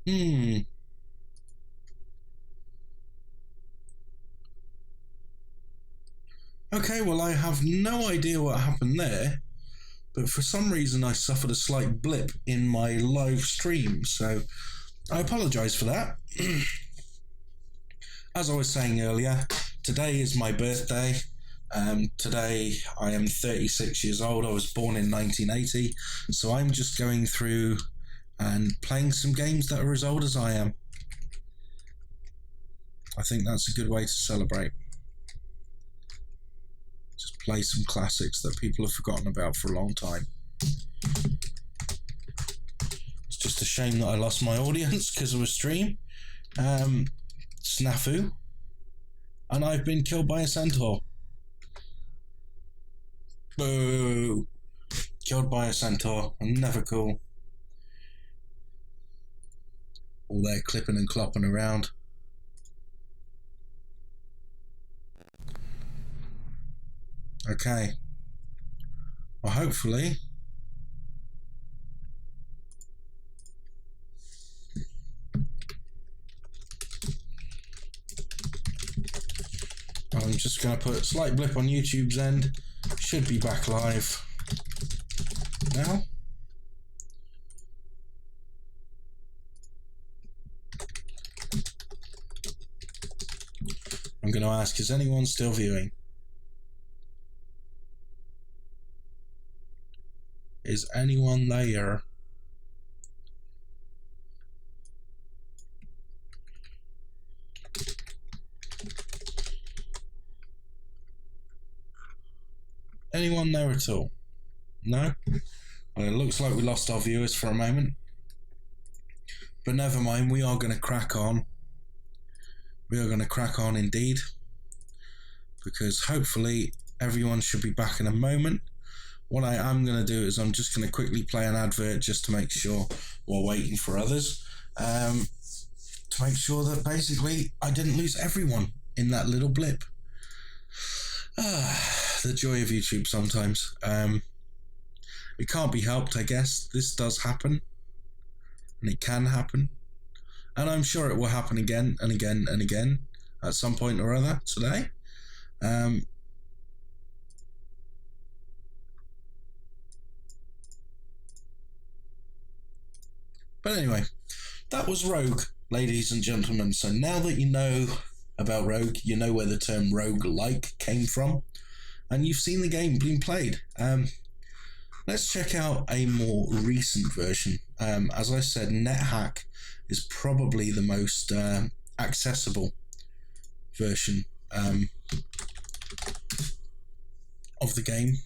Hmm. Okay, well, I have no idea what happened there, but for some reason I suffered a slight blip in my live stream, so I apologise for that. As I was saying earlier, today is my birthday. Today I am 36 years old. I was born in 1980, so I'm just going through and playing some games that are as old as I am. I think that's a good way to celebrate. Just play some classics that people have forgotten about for a long time. It's just a shame that I lost my audience because of a stream. Snafu. And I've been killed by a centaur. Boo! Killed by a centaur. Never cool. All there clipping and clopping around. Okay. Well, hopefully I'm just going to put a slight blip on YouTube's end. Should be back live now. I'm going to ask, is anyone still viewing? Is anyone there? Anyone there at all? No? Well, it looks like we lost our viewers for a moment. But never mind, we are going to crack on. We are going to crack on indeed. Because hopefully everyone should be back in a moment. What I am going to do is I'm just going to quickly play an advert just to make sure while waiting for others. To make sure that basically I didn't lose everyone in that little blip. The joy of YouTube sometimes. It can't be helped, I guess. This does happen. And it can happen. And I'm sure it will happen again and again and again at some point or other today. But anyway, that was Rogue, ladies and gentlemen. So now that you know about Rogue, you know where the term rogue-like came from, and you've seen the game being played. Let's check out a more recent version. As I said, NetHack is probably the most accessible version of the game.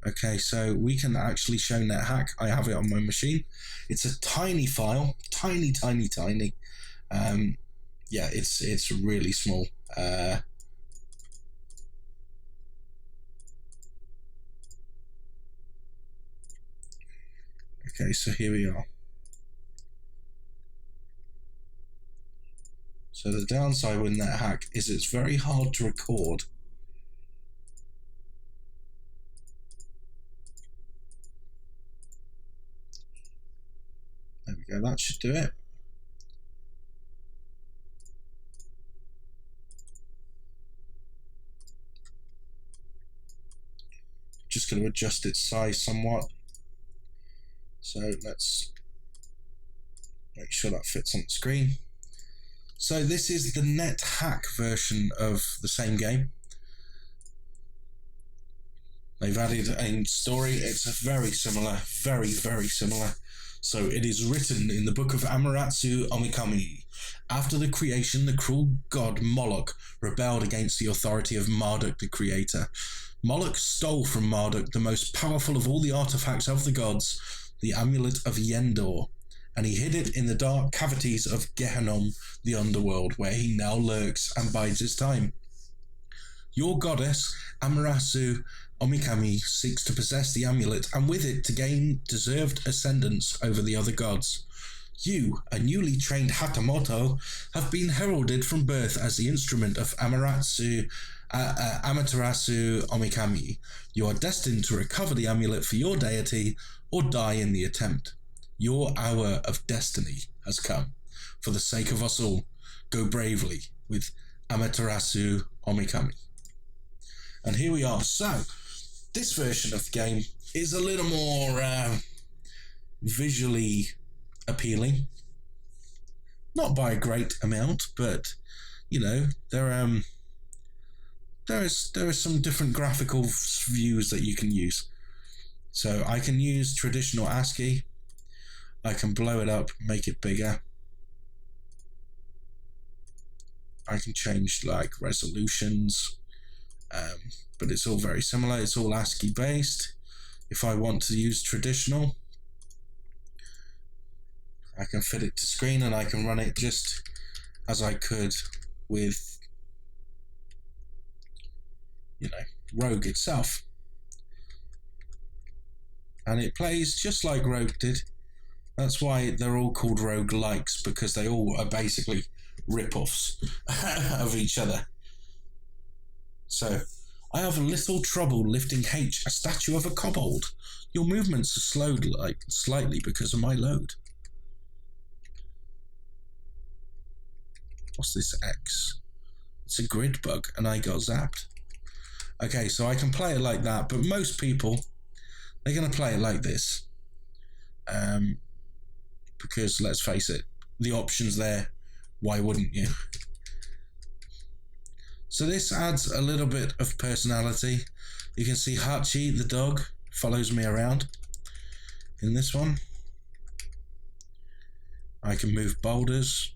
Okay, so we can actually show NetHack. I have it on my machine. It's a tiny file, tiny. Yeah, it's really small. Okay, so here we are. So the downside with NetHack is it's very hard to record. There we go, that should do it. Just going to adjust its size somewhat. So let's make sure that fits on the screen. So this is the NetHack version of the same game. They've added a story. It's very similar, very similar. So it is written in the book of Amaterasu Omikami. After the creation, the cruel god Moloch rebelled against the authority of Marduk the creator. Moloch stole from Marduk the most powerful of all the artifacts of the gods, the amulet of Yendor, and he hid it in the dark cavities of Gehennom, the underworld, where he now lurks and bides his time. Your goddess, Amaterasu Omikami, seeks to possess the amulet and with it to gain deserved ascendance over the other gods. You, a newly trained Hatamoto, have been heralded from birth as the instrument of Amaterasu Omikami. You are destined to recover the amulet for your deity or die in the attempt. Your hour of destiny has come. For the sake of us all, go bravely with Amaterasu Omikami. And here we are. So, this version of the game is a little more visually appealing. Not by a great amount, but you know, there are some different graphical views that you can use. So I can use traditional ASCII. I can blow it up, make it bigger. I can change like resolutions, but it's all very similar. It's all ASCII based. If I want to use traditional, I can fit it to screen and I can run it just as I could with, you know, Rogue itself. And it plays just like Rogue did. That's why they're all called rogue-likes, because they all are basically rip-offs of each other. So, I have a little trouble lifting H, a statue of a kobold. Your movements are slowed slightly because of my load. What's this X? It's a grid bug, and I got zapped. Okay, so I can play it like that, but most people, they're going to play it like this. Because, let's face it, the option's there. Why wouldn't you? So this adds a little bit of personality. You can see Hachi, the dog, follows me around. In this one, I can move boulders.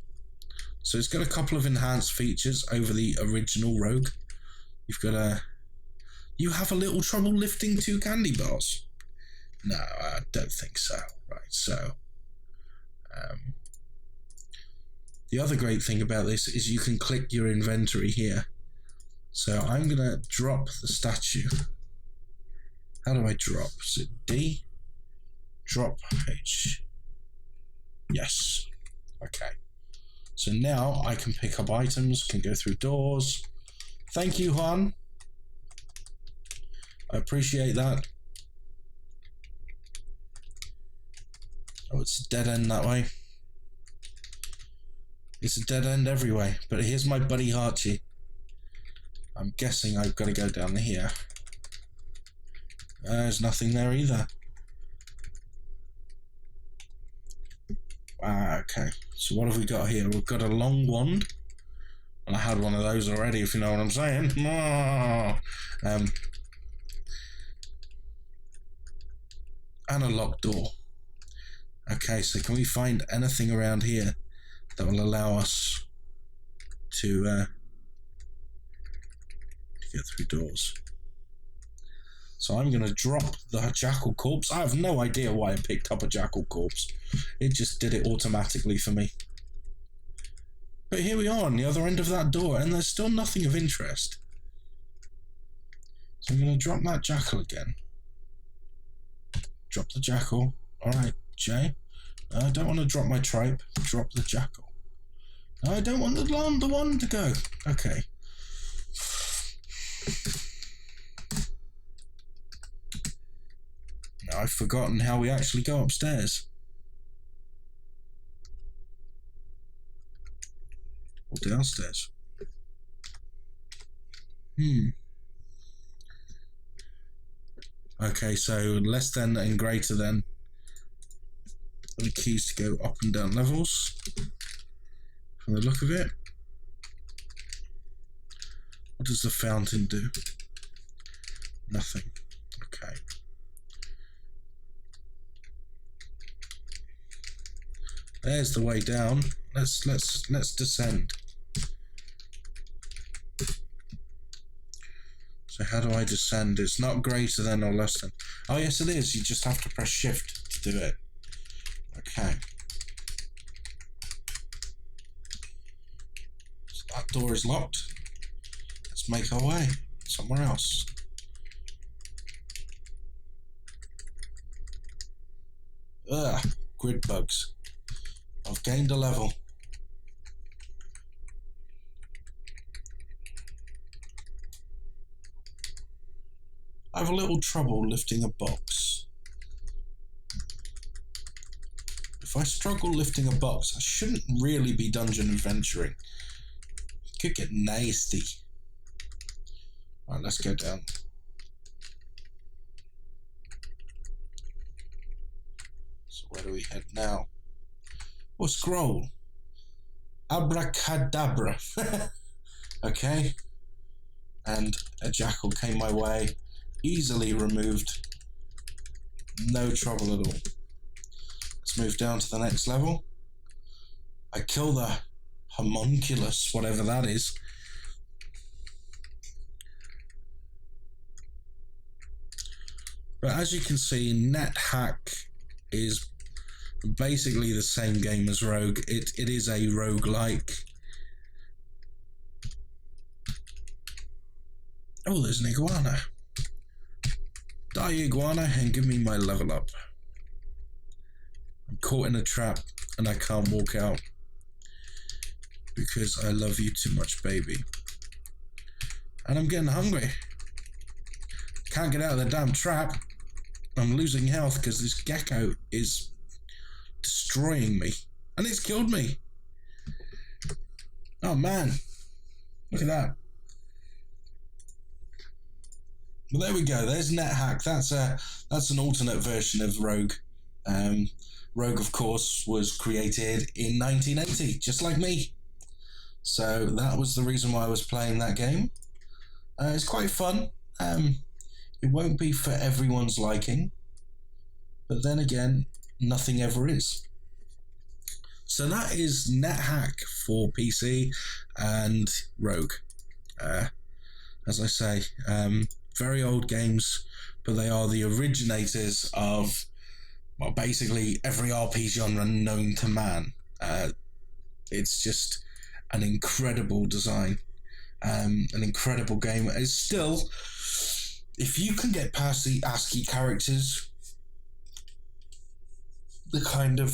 So it's got a couple of enhanced features over the original Rogue. You have a little trouble lifting 2 candy bars. No, I don't think so. Right, so the other great thing about this is you can click your inventory here. So I'm going to drop the statue. How do I drop? Is it D? Drop H. Yes. Okay. So now I can pick up items, can go through doors. Thank you, Juan. I appreciate that. Oh, it's a dead end that way. It's a dead end every way. But here's my buddy Hachi. I'm guessing I've got to go down here. There's nothing there either. Okay, so what have we got here? We've got a long wand. And I had one of those already, if you know what I'm saying. And a locked door. Okay, so can we find anything around here that will allow us to get through doors? So I'm going to drop the jackal corpse. I have no idea why I picked up a jackal corpse. It just did it automatically for me. But here we are on the other end of that door, and there's still nothing of interest. So I'm going to drop that jackal again. Drop the jackal. Alright, Jay. I don't want to drop my tripe. Drop the jackal. I don't want the one to go. Okay. Now I've forgotten how we actually go upstairs. Or downstairs. Okay, so less than and greater than are the keys to go up and down levels. From the look of it. What does the fountain do? Nothing. Okay. There's the way down. Let's descend. So how do I descend? It's not greater than or less than. Oh yes it is. You just have to press shift to do it. Okay. So that door is locked. Let's make our way somewhere else. Ugh, grid bugs. I've gained a level. I have a little trouble lifting a box. If I struggle lifting a box, I shouldn't really be dungeon adventuring. Could get nasty. Alright, let's go down. So where do we head now? Oh, scroll. Abracadabra. Okay. And a jackal came my way. Easily removed. No trouble at all. Let's move down to the next level. I kill the homunculus, whatever that is. But as you can see, NetHack is basically the same game as Rogue. It is a roguelike. Oh, there's an iguana. Die, iguana, and give me my level up. I'm caught in a trap and I can't walk out because I love you too much, baby. And I'm getting hungry. Can't get out of the damn trap. I'm losing health because this gecko is destroying me. And it's killed me. Oh man. Look at that. Well, there we go. There's NetHack. That's an alternate version of Rogue. Rogue, of course, was created in 1980, just like me. So that was the reason why I was playing that game. It's quite fun. It won't be for everyone's liking, but then again, nothing ever is. So that is NetHack for PC and Rogue. As I say, very old games, but they are the originators of, well, basically every RPG genre known to man. It's just an incredible design, an incredible game. It's still, if you can get past the ASCII characters, the kind of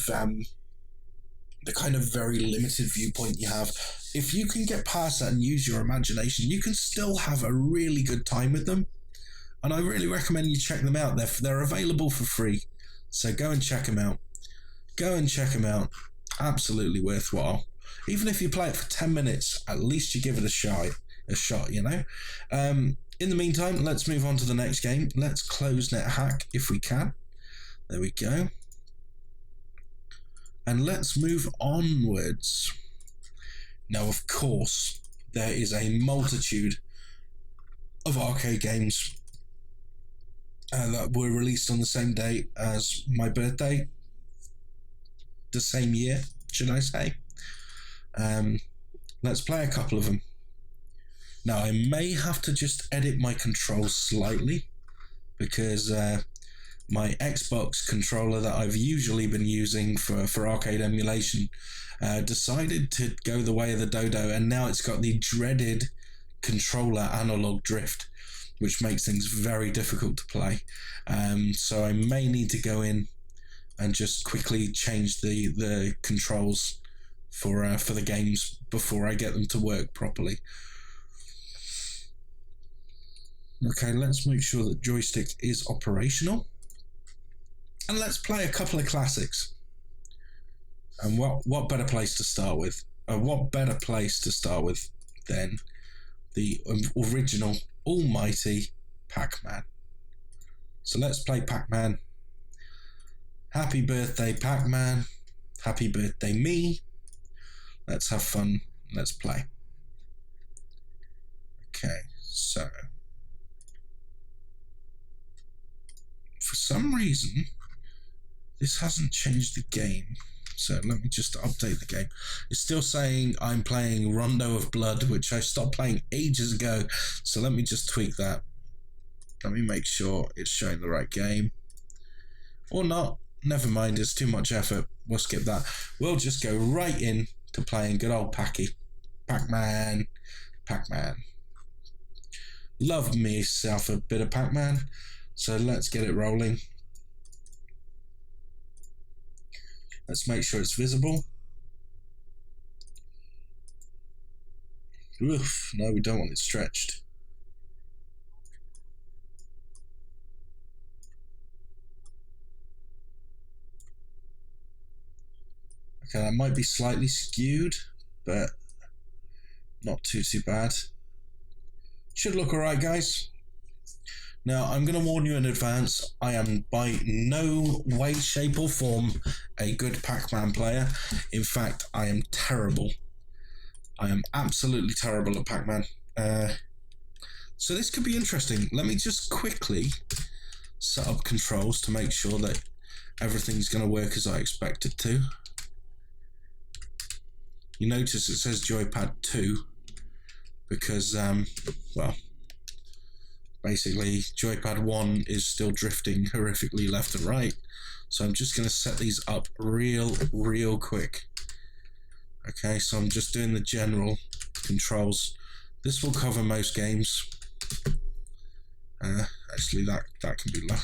very limited viewpoint you have, if you can get past that and use your imagination, you can still have a really good time with them. And I really recommend you check them out. They're available for free, so go and check them out. Go and check them out. Absolutely worthwhile. Even if you play it for 10 minutes, at least you give it a shot, you know. In the meantime, let's move on to the next game. Let's close NetHack if we can. There we go. And let's move onwards. Now, of course, there is a multitude of arcade games that were released on the same date as my birthday. The same year, should I say. Let's play a couple of them. Now, I may have to just edit my controls slightly because my Xbox controller that I've usually been using for arcade emulation decided to go the way of the dodo, and now it's got the dreaded controller analog drift, which makes things very difficult to play. So I may need to go in and just quickly change the controls for the games before I get them to work properly. Okay, let's make sure that joystick is operational. And let's play a couple of classics. And what better place to start with? What better place to start with than the original almighty Pac-Man? So let's play Pac-Man. Happy birthday, Pac-Man. Happy birthday, me. Let's have fun. Let's play. Okay, so for some reason, this hasn't changed the game. So let me just update the game. It's still saying I'm playing Rondo of Blood, which I stopped playing ages ago. So let me just tweak that. Let me make sure it's showing the right game. Or not. Never mind, it's too much effort. We'll skip that. We'll just go right in to playing good old Packy. Pac-Man. Pac-Man. Love myself a bit of Pac-Man. So let's get it rolling. Let's make sure it's visible. Oof, no, we don't want it stretched. Okay, that might be slightly skewed, but not too bad. Should look alright, guys. Now, I'm going to warn you in advance, I am by no way, shape or form a good Pac-Man player. In fact, I am terrible. I am absolutely terrible at Pac-Man. So this could be interesting. Let me just quickly set up controls to make sure that everything's going to work as I expect it to. You notice it says joypad 2 because, well, basically joypad 1 is still drifting horrifically left and right. So I'm just going to set these up real quick. Okay, so I'm just doing the general controls. This will cover most games. Actually, that can be low.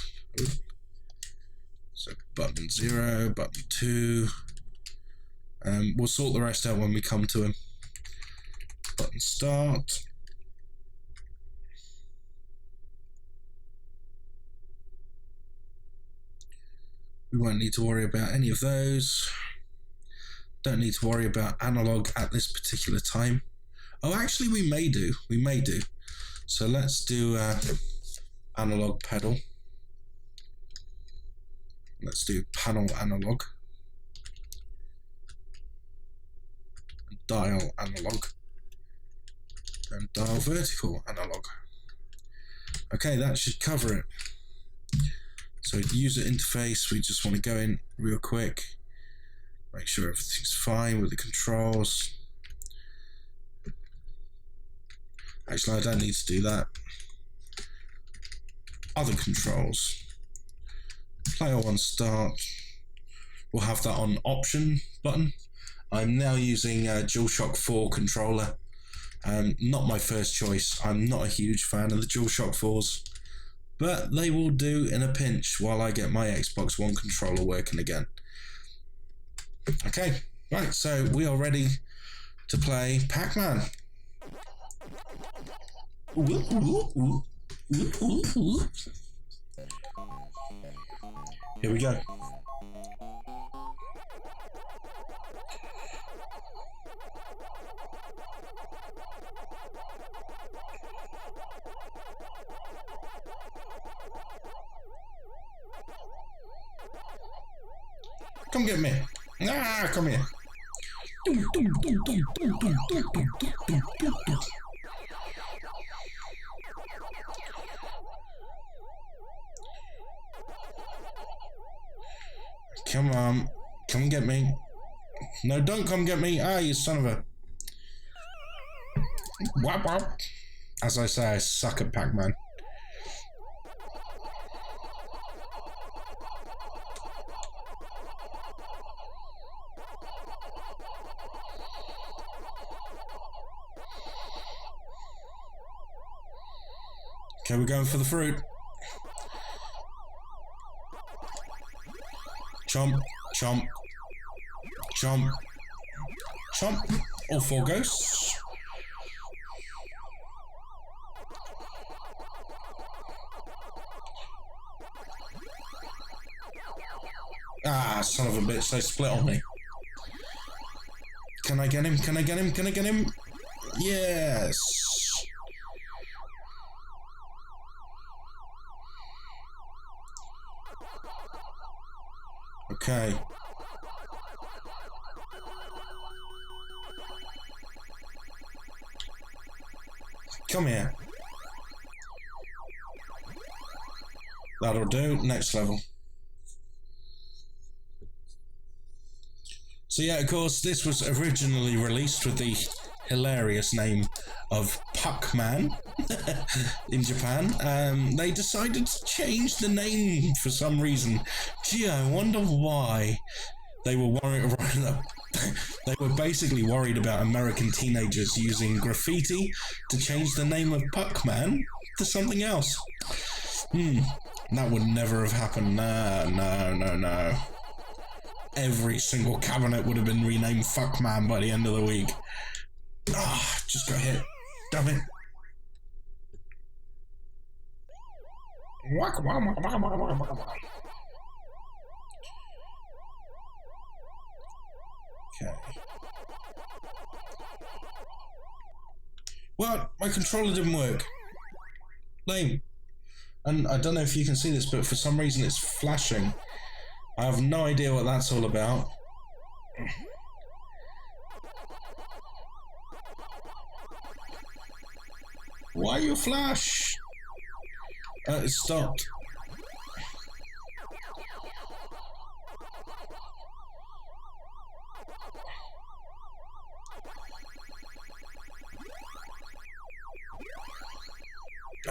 So button 0, button 2. We'll sort the rest out when we come to him. Button start. We won't need to worry about any of those. Don't need to worry about analog at this particular time. Oh, actually, we may do. So let's do analog pedal. Let's do panel analog. Dial analog. And dial vertical analog. Okay, that should cover it. So user interface, we just want to go in real quick. Make sure everything's fine with the controls. Actually, I don't need to do that. Other controls. Player 1 start. We'll have that on option button. I'm now using a DualShock 4 controller. Not my first choice. I'm not a huge fan of the DualShock 4s. But they will do in a pinch while I get my Xbox One controller working again. Okay, right, so we are ready to play Pac-Man. Here we go. Come get me. Ah, come here. Come on. Come get me. No, don't come get me. Ah, you son of a... Wap wap. As I say, I suck at Pac-Man. Okay, we're going for the fruit. Chomp, chomp, chomp, chomp. All 4 ghosts. Ah, son of a bitch, they split on me. Can I get him? Can I get him? Can I get him? Yes. Okay. Come here. That'll do. Next level. So yeah, of course, this was originally released with the hilarious name of Puckman in Japan. They decided to change the name for some reason. Gee, I wonder why. They were worried. They were basically worried about American teenagers using graffiti to change the name of Puckman to something else. That would never have happened. No. Every single cabinet would have been renamed Fuckman by the end of the week. Ah, just got hit. Damn it. What? My controller didn't work. Lame. And I don't know if you can see this, but for some reason it's flashing. I have no idea what that's all about. Why you flash? It stopped.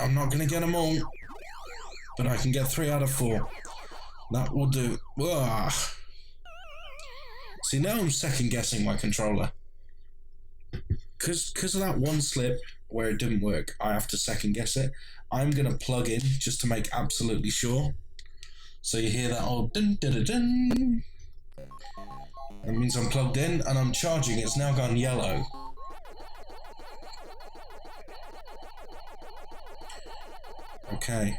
I'm not gonna get them all, but I can get 3 out of 4. That will do. Ugh. See, now I'm second guessing my controller. Because of that one slip where it didn't work, I have to second guess it. I'm gonna plug in just to make absolutely sure. So you hear that old dun dun dun dun. That means I'm plugged in and I'm charging. It's now gone yellow. Okay.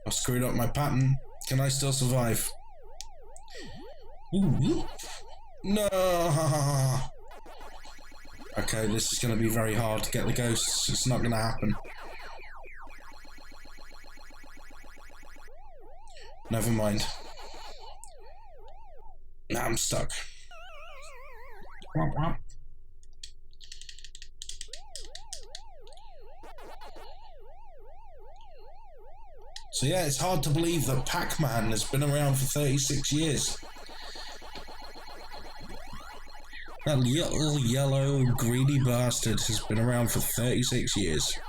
I've screwed up my pattern. Can I still survive? Ooh. No. Okay, this is going to be very hard to get the ghosts. It's not going to happen. Never mind. Now I'm stuck. Womp womp. So yeah, it's hard to believe that Pac-Man has been around for 36 years. That little yellow greedy bastard has been around for 36 years.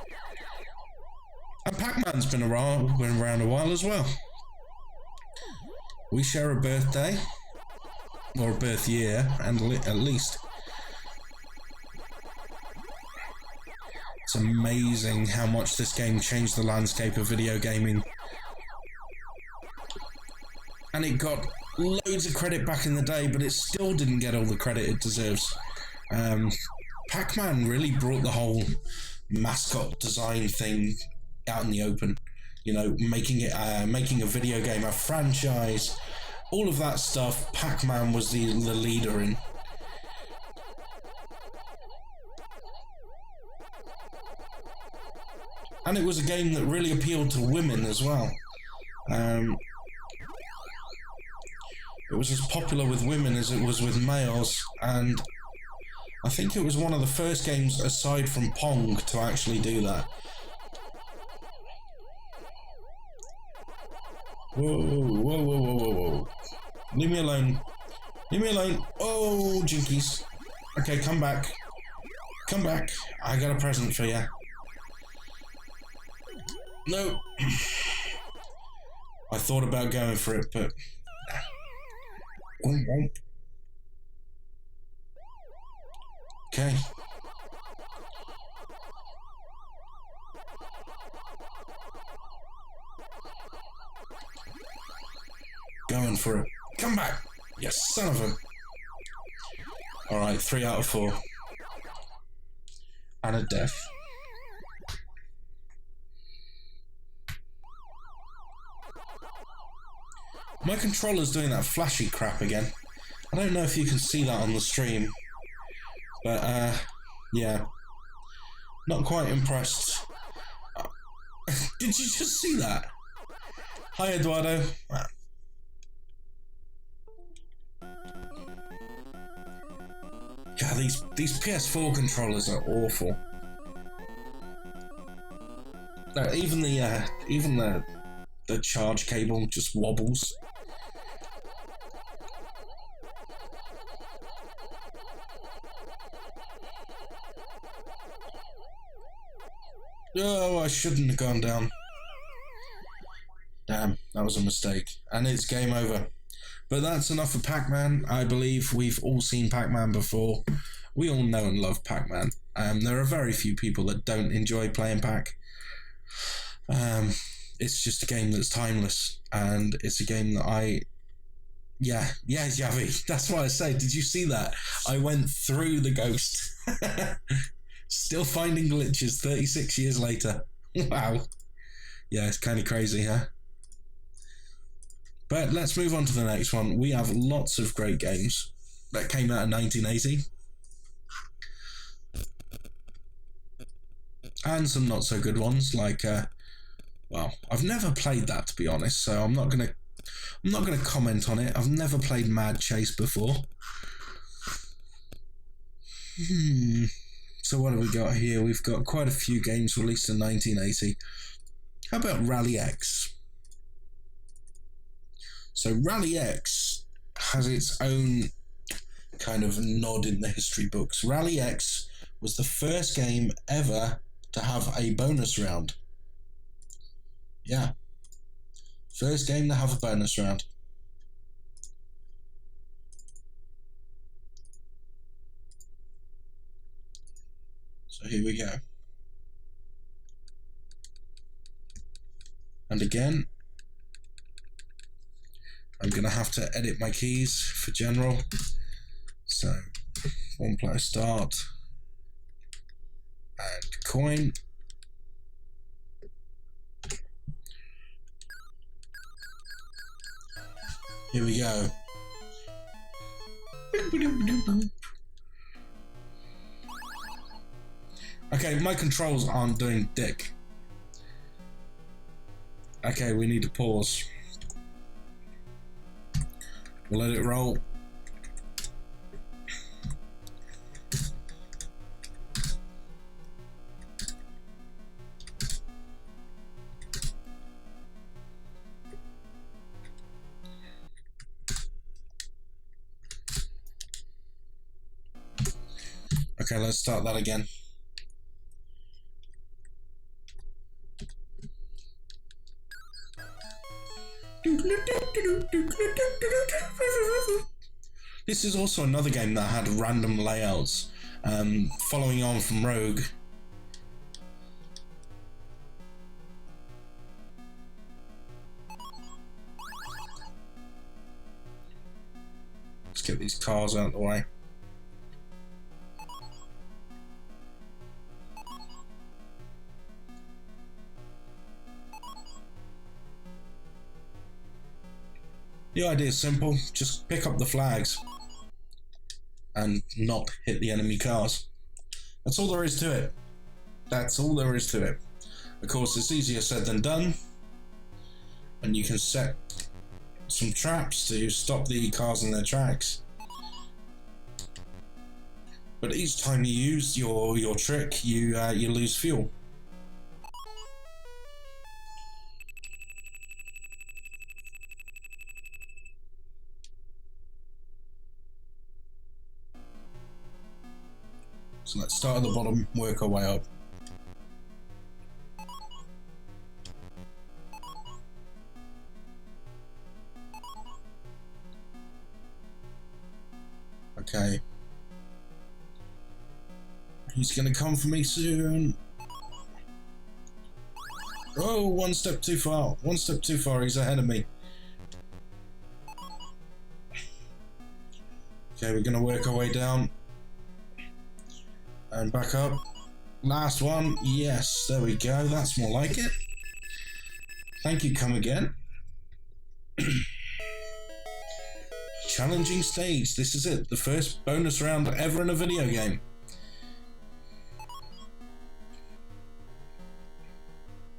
And Pac-Man's been around a while as well. We share a birthday, or a birth year, and at least. It's amazing how much this game changed the landscape of video gaming. And it got loads of credit back in the day, but it still didn't get all the credit it deserves. Pac-Man really brought the whole mascot design thing out in the open. You know, making a video game a franchise, all of that stuff. Pac-Man was the leader in. And it was a game that really appealed to women as well. It was as popular with women as it was with males, and I think it was one of the first games, aside from Pong, to actually do that. Whoa, whoa, whoa, whoa, whoa, whoa. Leave me alone. Leave me alone. Oh, jinkies. Okay, come back. Come back. I got a present for you. No. I thought about going for it, but... Okay. Going for it. Come back, you son of a... Alright, 3 out of 4. And a death. My controller's doing that flashy crap again. I don't know if you can see that on the stream. But, yeah. Not quite impressed. Did you just see that? Hi, Eduardo. God, these PS4 controllers are awful. Even the charge cable just wobbles. Oh, I shouldn't have gone down. Damn, that was a mistake. And it's game over. But that's enough for Pac-Man. I believe we've all seen Pac-Man before. We all know and love Pac-Man. There are very few people that don't enjoy playing Pac. It's just a game that's timeless. And it's a game that Yeah, Javi. That's what I say. Did you see that? I went through the ghost. Still finding glitches 36 years later. Wow. Yeah, it's kind of crazy, huh? But let's move on to the next one. We have lots of great games that came out in 1980. And some not so good ones, like well, I've never played that, to be honest, so I'm not gonna comment on it. I've never played Mad Chase before. So what have we got here? We've got quite a few games released in 1980. How about Rally X? So Rally X has its own kind of nod in the history books. Rally X was the first game ever to have a bonus round. Yeah. First game to have a bonus round. So here we go. And again, I'm going to have to edit my keys for general. So, one player start. And coin. Here we go. Okay, my controls aren't doing dick. Okay, we need to pause. We'll let it roll. Okay, let's start that again. This is also another game that had random layouts, following on from Rogue. Let's get these cars out of the way. The idea is simple, just pick up the flags and not hit the enemy cars. That's all there is to it. That's all there is to it. Of course, it's easier said than done, and you can set some traps to stop the cars in their tracks. But each time you use your trick, you lose fuel. So let's start at the bottom, work our way up. Okay. He's gonna come for me soon. Oh, one step too far. One step too far, he's ahead of me. Okay, we're gonna work our way down. And back up. Last one. Yes, there we go. That's more like it. Thank you, come again. Challenging stage. This is it. The first bonus round ever in a video game.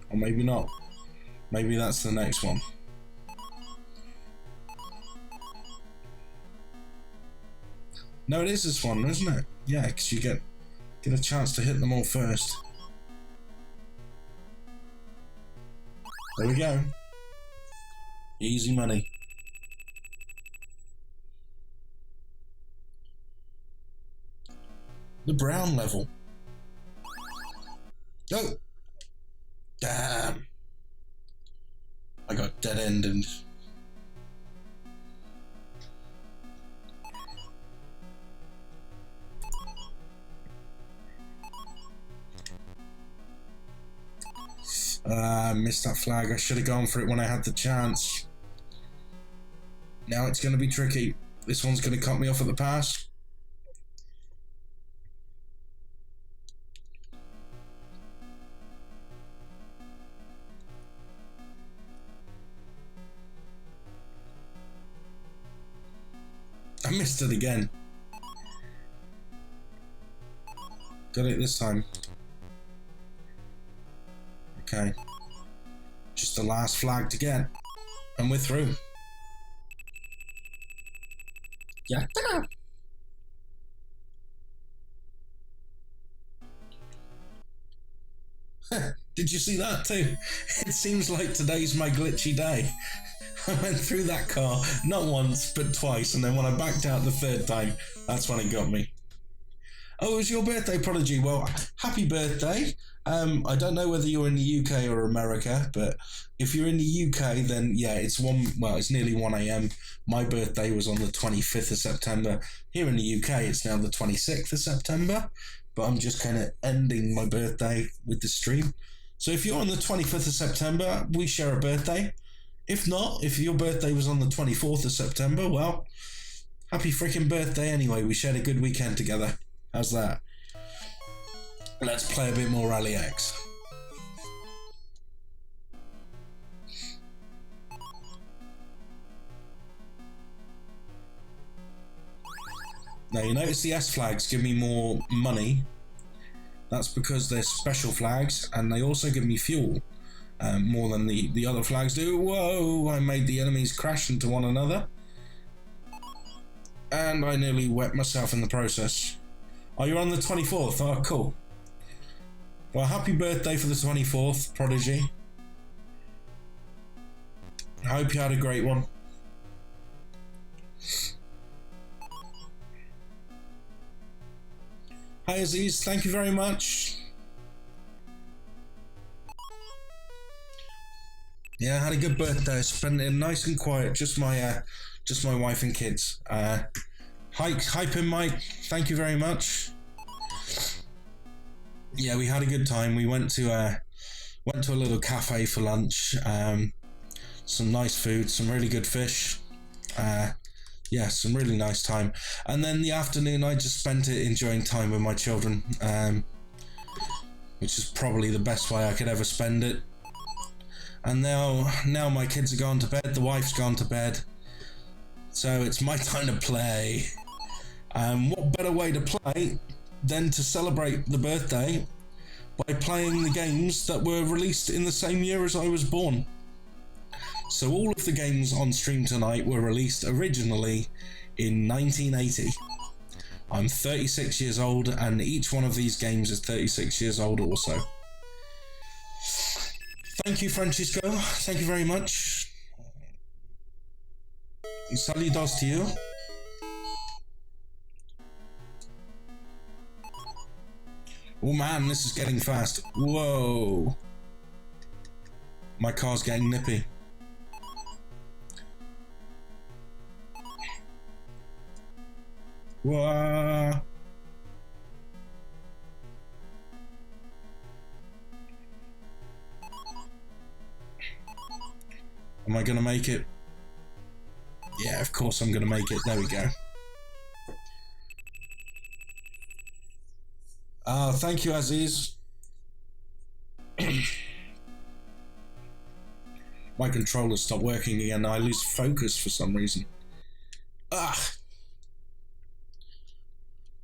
Or maybe not. Maybe that's the next one. No, it is this one, isn't it? Yeah, because you get a chance to hit them all first. There we go. Easy money. The brown level. Oh! Damn. I got dead-ended. I missed that flag. I should have gone for it when I had the chance. Now it's going to be tricky. This one's going to cut me off at the pass. I missed it again. Got it this time. Okay. Just the last flag to get. And we're through. Yeah. Did you see that too? It seems like today's my glitchy day. I went through that car, not once, but twice, and then when I backed out the third time, that's when it got me. Oh, it was your birthday, Prodigy. Well, happy birthday. I don't know whether you're in the UK or America, but if you're in the UK, then yeah, it's nearly 1 a.m. My birthday was on the 25th of September. Here in the UK, it's now the 26th of September, but I'm just kind of ending my birthday with the stream. So if you're on the 25th of September, we share a birthday. If not, if your birthday was on the 24th of September, well, happy freaking birthday anyway. We shared a good weekend together. How's that? Let's play a bit more Rally X. Now you notice the S flags give me more money. That's because they're special flags and they also give me fuel. More than the other flags do. Whoa, I made the enemies crash into one another. And I nearly wet myself in the process. Oh, you're on the 24th? Oh, cool. Well, happy birthday for the 24th, Prodigy. I hope you had a great one. Hi Aziz, thank you very much. Yeah, I had a good birthday. Spent it nice and quiet. Just my wife and kids. Hyping Mike, thank you very much. Yeah, we had a good time. We went to a little cafe for lunch. Some nice food, some really good fish. Yeah, some really nice time. And then the afternoon, I just spent it enjoying time with my children, which is probably the best way I could ever spend it. And now my kids are gone to bed. The wife's gone to bed, so it's my time to play. What better way to play than to celebrate the birthday by playing the games that were released in the same year as I was born? So all of the games on stream tonight were released originally in 1980. I'm 36 years old, and each one of these games is 36 years old also. Thank you, Francisco. Thank you very much. Saludos to you. Oh man, this is getting fast. Whoa. My car's getting nippy. Whoa. Am I gonna make it? Yeah, of course I'm gonna make it. There we go. Thank you, Aziz. My controller stopped working again. I lose focus for some reason. Ah!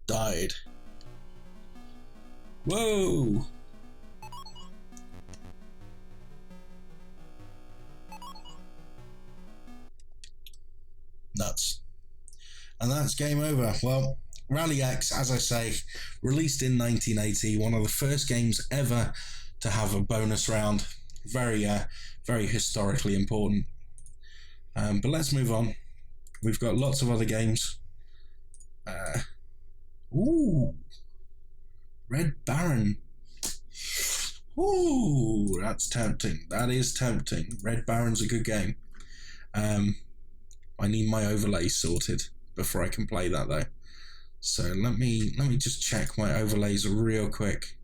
Died. Whoa! Nuts. And that's game over. Well, Rally X, as I say, released in 1980, one of the first games ever to have a bonus round. Very, very historically important. But let's move on. We've got lots of other games. Ooh, Red Baron. Ooh, that's tempting. That is tempting. Red Baron's a good game. I need my overlays sorted before I can play that though. So let me just check my overlays real quick.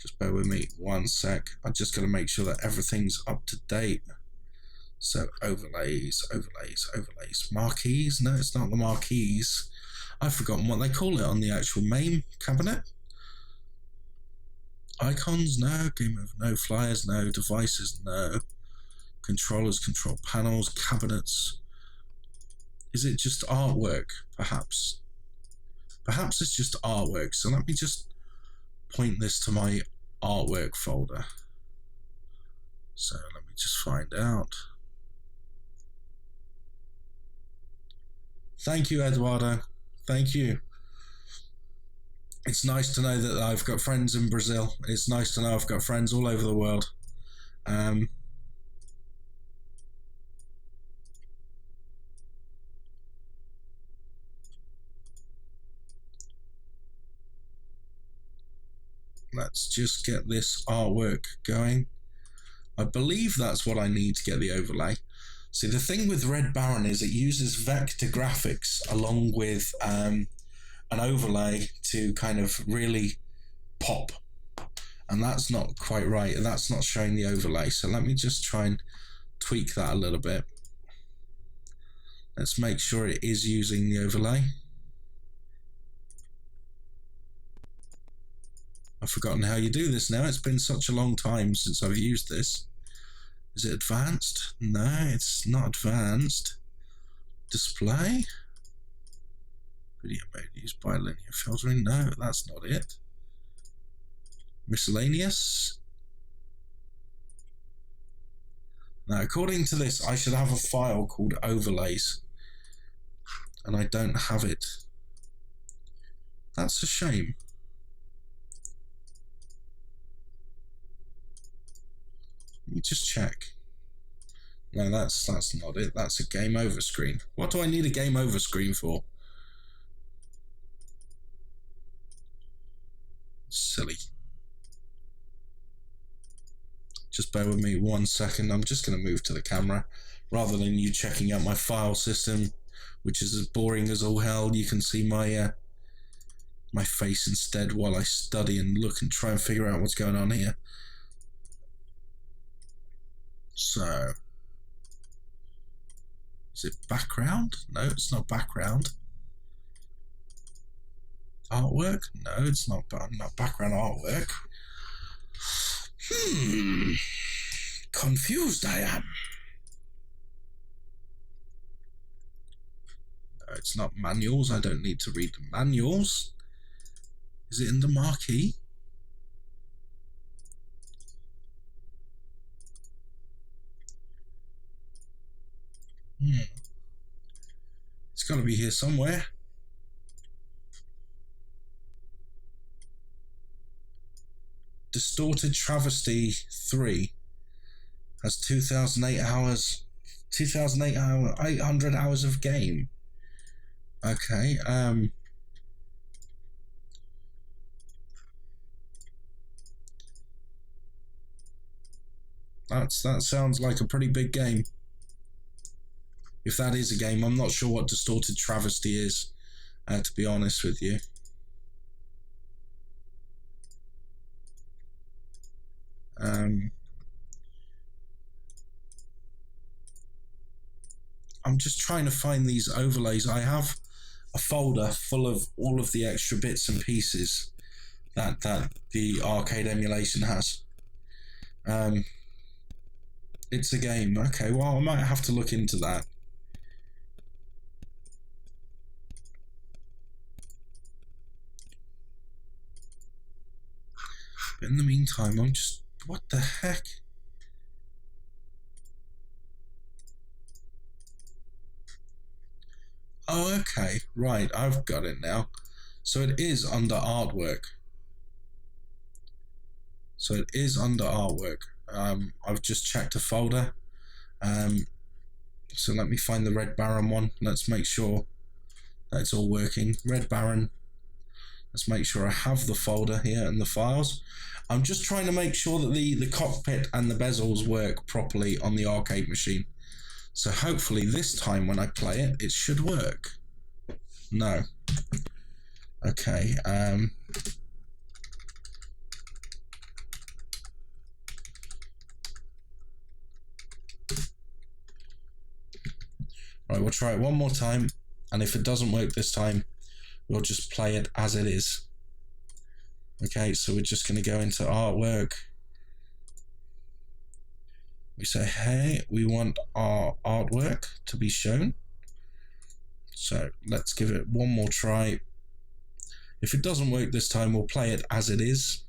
Just bear with me 1 sec. I'm just going to make sure that everything's up to date. So overlays. Marquees? No, it's not the marquees. I've forgotten what they call it on the actual main cabinet. Icons? No. Game over? No. Flyers? No. Devices? No. Controllers, control panels, cabinets. Is it just artwork, perhaps? Perhaps it's just artwork. So let me just point this to my artwork folder. So let me just find out. Thank you, Eduardo. Thank you. It's nice to know that I've got friends in Brazil. It's nice to know I've got friends all over the world. Let's just get this artwork going. I believe that's what I need to get the overlay. See, the thing with Red Baron is it uses vector graphics along with an overlay to kind of really pop. And that's not quite right. That's not showing the overlay. So let me just try and tweak that a little bit. Let's make sure it is using the overlay. I've forgotten how you do this now. It's been such a long time since I've used this. Is it advanced? No, it's not advanced. Display? Video mode used by linear filtering? No, that's not it. Miscellaneous? Now, according to this, I should have a file called overlays. And I don't have it. That's a shame. Let me just check. No, that's not it. That's a game over screen. What do I need a game over screen for? Silly. Just bear with me 1 second. I'm just going to move to the camera rather than you checking out my file system, which is as boring as all hell. You can see my my face instead while I study and look and try and figure out what's going on here. So, is it background? No, it's not background. Artwork? No, it's not background artwork. Confused I am. No, it's not manuals. I don't need to read the manuals. Is it in the marquee? It's got to be here somewhere. Distorted Travesty 3 has 2,800 hours of game. Okay, that sounds like a pretty big game. If that is a game, I'm not sure what Distorted Travesty is, to be honest with you. I'm just trying to find these overlays. I have a folder full of all of the extra bits and pieces that the arcade emulation has. It's a game. Okay, well, I might have to look into that. But in the meantime, I'm just... What the heck? Oh, okay. Right, I've got it now. So it is under artwork. So it is under artwork. I've just checked a folder. So let me find the Red Baron one. Let's make sure that it's all working. Red Baron. Let's make sure I have the folder here and the files. I'm just trying to make sure that the cockpit and the bezels work properly on the arcade machine. So hopefully this time when I play it, it should work. No. Okay. Right, we'll try it one more time, and if it doesn't work this time, we'll just play it as it is. Okay, so we're just going to go into artwork. We say, hey, we want our artwork to be shown. So let's give it one more try. If it doesn't work this time, we'll play it as it is.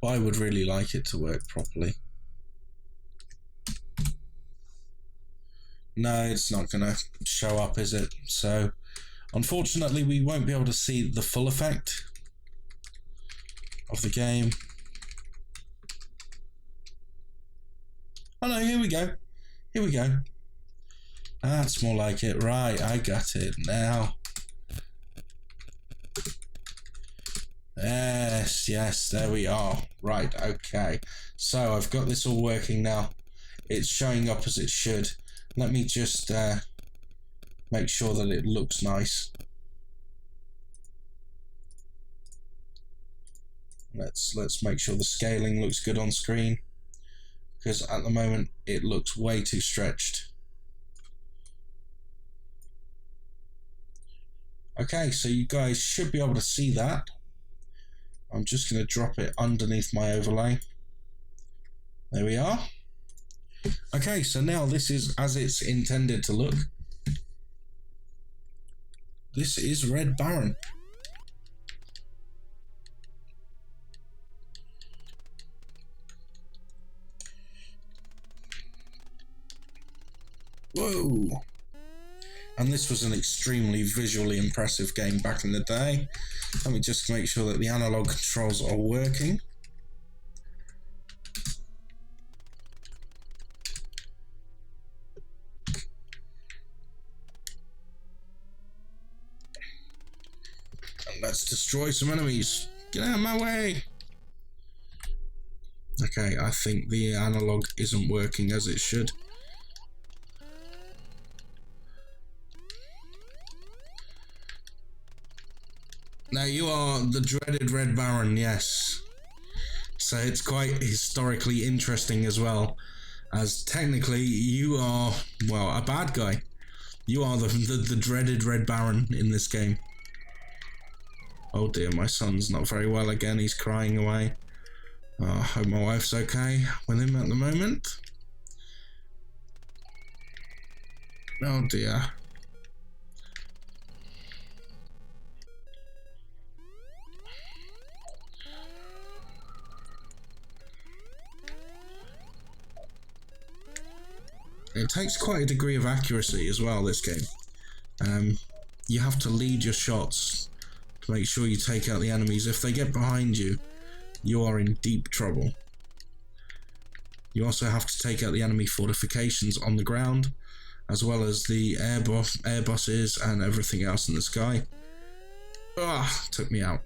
But I would really like it to work properly. No, it's not going to show up, is it? So, unfortunately, we won't be able to see the full effect of the game. Oh no, here we go. Here we go. That's more like it. Right, I got it now. Yes, yes, there we are. Right, okay. So I've got this all working now. It's showing up as it should. Let me just make sure that it looks nice. Let's make sure the scaling looks good on screen, because at the moment it looks way too stretched. Okay, so you guys should be able to see that. I'm just going to drop it underneath my overlay. There we are. Okay, so now this is as it's intended to look. This is Red Baron. Whoa! And this was an extremely visually impressive game back in the day. Let me just make sure that the analog controls are working. And let's destroy some enemies. Get out of my way! Okay, I think the analog isn't working as it should. Now you are the dreaded Red Baron, yes. So it's quite historically interesting as well, as technically you are, well, a bad guy. You are the dreaded Red Baron in this game. Oh dear, my son's not very well again, he's crying away. I hope my wife's okay with him at the moment. Oh dear. It takes quite a degree of accuracy as well, this game. You have to lead your shots to make sure you take out the enemies. If they get behind you, you are in deep trouble. You also have to take out the enemy fortifications on the ground, as well as the air buses and everything else in the sky. Ah, took me out.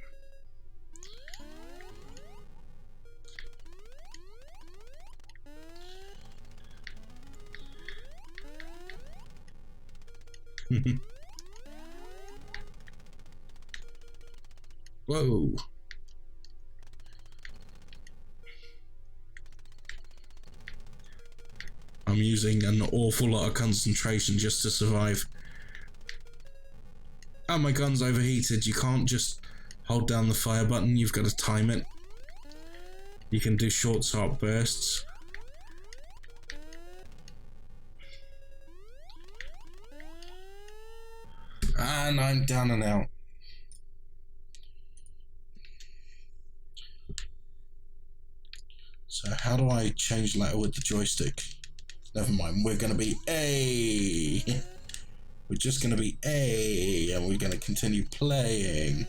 Whoa. I'm using an awful lot of concentration just to survive. Oh, my gun's overheated. You can't just hold down the fire button, you've got to time it. You can do short, sharp bursts. And I'm down and out. So how do I change letter with the joystick? Never mind, we're going to be A. We're just going to be A, and we're going to continue playing.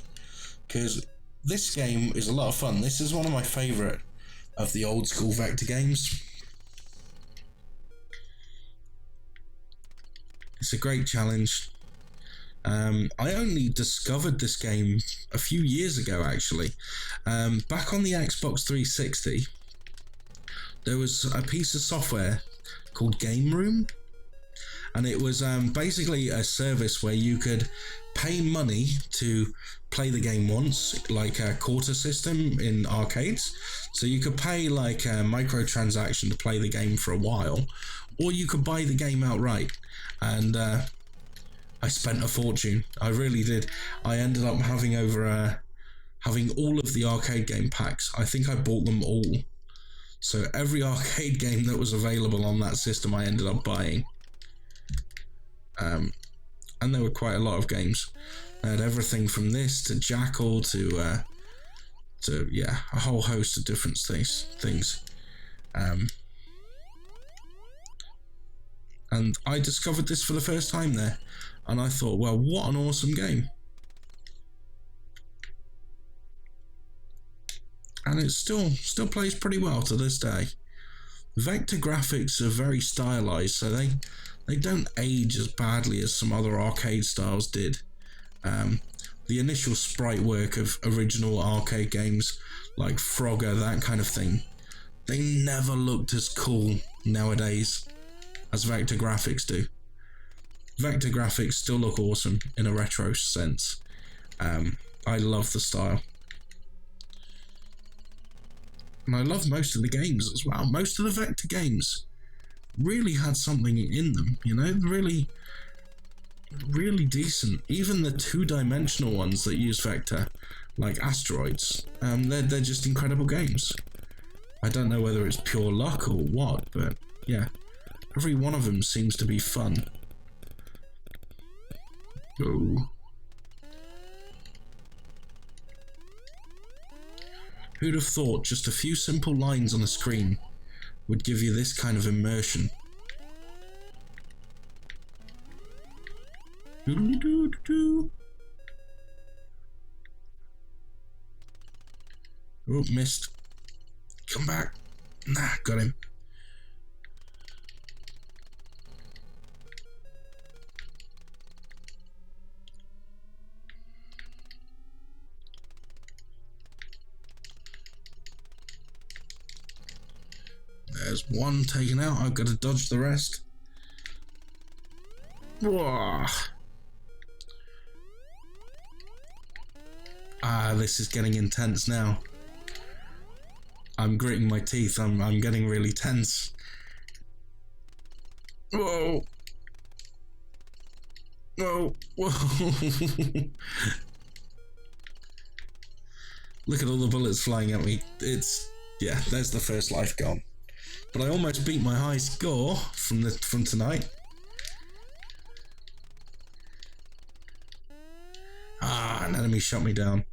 Because this game is a lot of fun. This is one of my favourite of the old school Vector games. It's a great challenge. I only discovered this game a few years ago, actually. Back on the Xbox 360, there was a piece of software called Game Room, and it was basically a service where you could pay money to play the game once, like a quarter system in arcades. So you could pay like a microtransaction to play the game for a while, or you could buy the game outright. And I spent a fortune. I really did. I ended up having all of the arcade game packs. I think I bought them all. So every arcade game that was available on that system I ended up buying. And there were quite a lot of games. I had everything from this to Jackal to yeah, a whole host of different things. And I discovered this for the first time there, and I thought, well, what an awesome game. And it still plays pretty well to this day. Vector graphics are very stylized, so they don't age as badly as some other arcade styles did. The initial sprite work of original arcade games like Frogger, that kind of thing, they never looked as cool nowadays as vector graphics do. Vector graphics still look awesome in a retro sense. I love the style. And I love most of the games as well. Most of the vector games really had something in them, you know, really decent. Even the two-dimensional ones that use vector, like Asteroids, they're just incredible games. I don't know whether it's pure luck or what, but yeah, every one of them seems to be fun. Oh. Who'd have thought just a few simple lines on a screen would give you this kind of immersion? Oh, missed. Come back. Nah, got him. There's one taken out. I've got to dodge the rest. Whoa. Ah, this is getting intense now. I'm gritting my teeth. I'm getting really tense. Whoa. Whoa. Whoa. Look at all the bullets flying at me. Yeah, there's the first life gone. But I almost beat my high score from tonight. Ah, an enemy shot me down.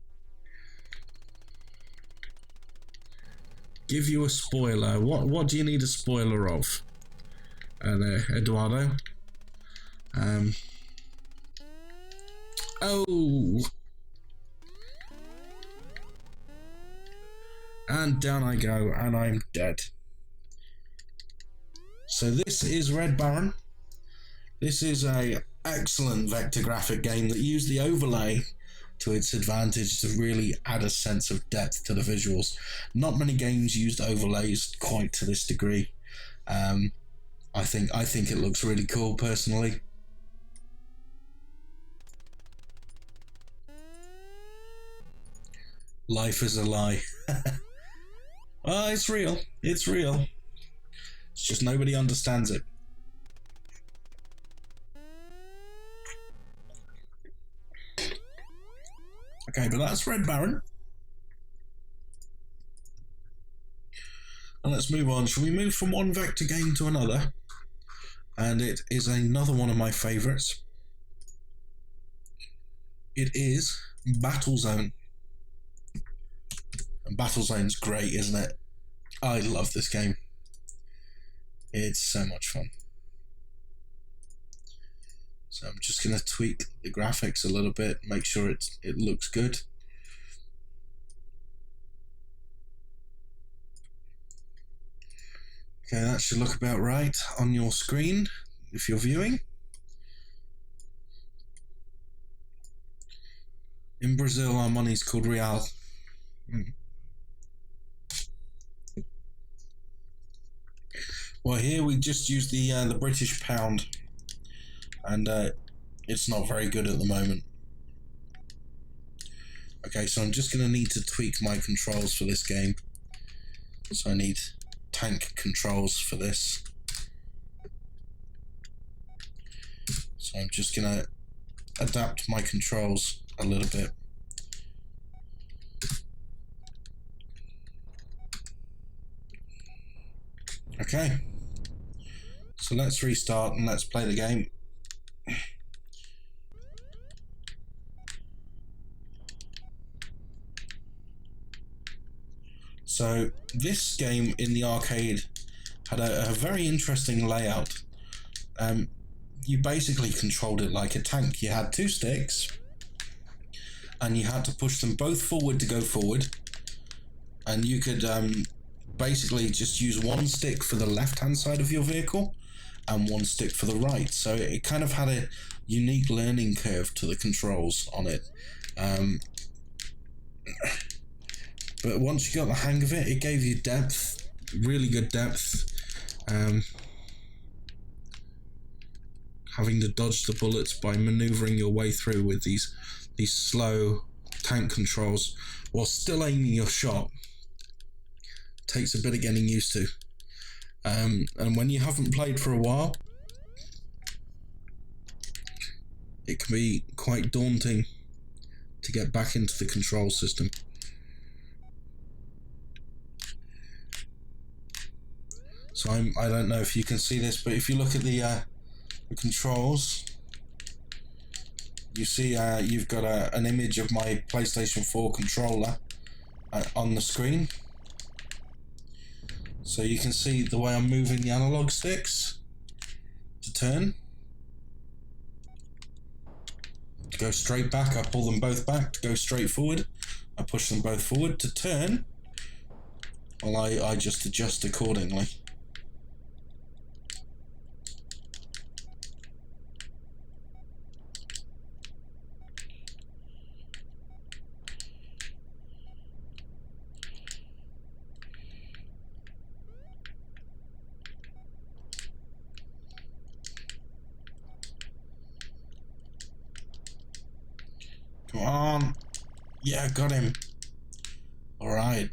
Give you a spoiler. What do you need a spoiler of? There, Eduardo. Oh. And down I go, and I'm dead. So this is Red Baron. This is a excellent vector graphic game that used the overlay to its advantage to really add a sense of depth to the visuals. Not many games used overlays quite to this degree. I think it looks really cool personally. Life is a lie. Well, it's real. It's real. It's just nobody understands it. Okay, but that's Red Baron. And let's move on. Shall we move from one vector game to another? And it is another one of my favourites. It is Battlezone. And Battlezone's great, isn't it? I love this game. It's so much fun. So I'm just going to tweak the graphics a little bit, make sure it looks good. Okay, that should look about right on your screen if you're viewing. In Brazil, our money's called real. Well, here we just use the British pound, and it's not very good at the moment. Okay, so I'm just going to need to tweak my controls for this game. So I need tank controls for this. So I'm just going to adapt my controls a little bit. Okay, so let's restart and let's play the game. So this game in the arcade had a very interesting layout. You basically controlled it like a tank. You had two sticks and you had to push them both forward to go forward, and you could basically just use one stick for the left hand side of your vehicle and one stick for the right, so it kind of had a unique learning curve to the controls on it. But once you got the hang of it, it gave you depth, really good depth. Having to dodge the bullets by maneuvering your way through with these slow tank controls while still aiming your shot takes a bit of getting used to. And when you haven't played for a while, it can be quite daunting to get back into the control system. So I don't know if you can see this, but if you look at the controls, you see you've got an image of my PlayStation 4 controller on the screen. So you can see the way I'm moving the analog sticks to turn. To go straight back, I pull them both back. To go straight forward, I push them both forward. To turn, well, I just adjust accordingly. Come on. Yeah, got him. Alright.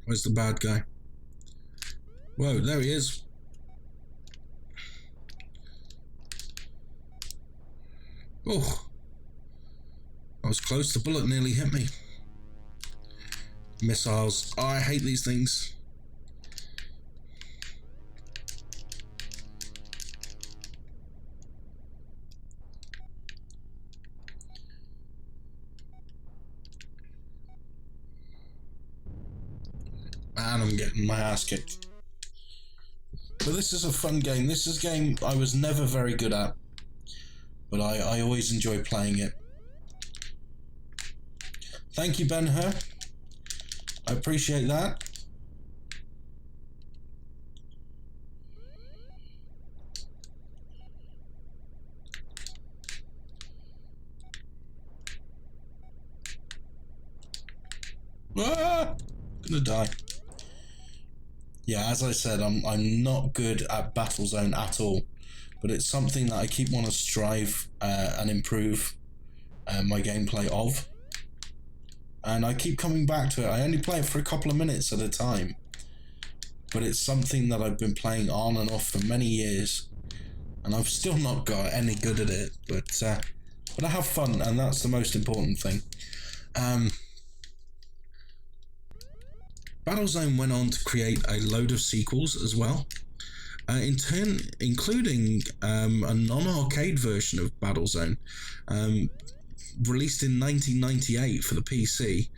Where's the bad guy? Whoa, there he is. Oh. I was close, the bullet nearly hit me. Missiles. Oh, I hate these things. And I'm getting my ass kicked. But this is a fun game. This is a game I was never very good at, but I always enjoy playing it. Thank you, Ben-Hur. I appreciate that. Ah! Gonna die. Yeah, as I said, I'm not good at Battlezone at all, but it's something that I keep wanting to strive and improve my gameplay of. And I keep coming back to it. I only play it for a couple of minutes at a time, but it's something that I've been playing on and off for many years, and I've still not got any good at it. But I have fun, and that's the most important thing. Battlezone went on to create a load of sequels as well, in turn including a non-arcade version of Battlezone. Released in 1998 for the PC,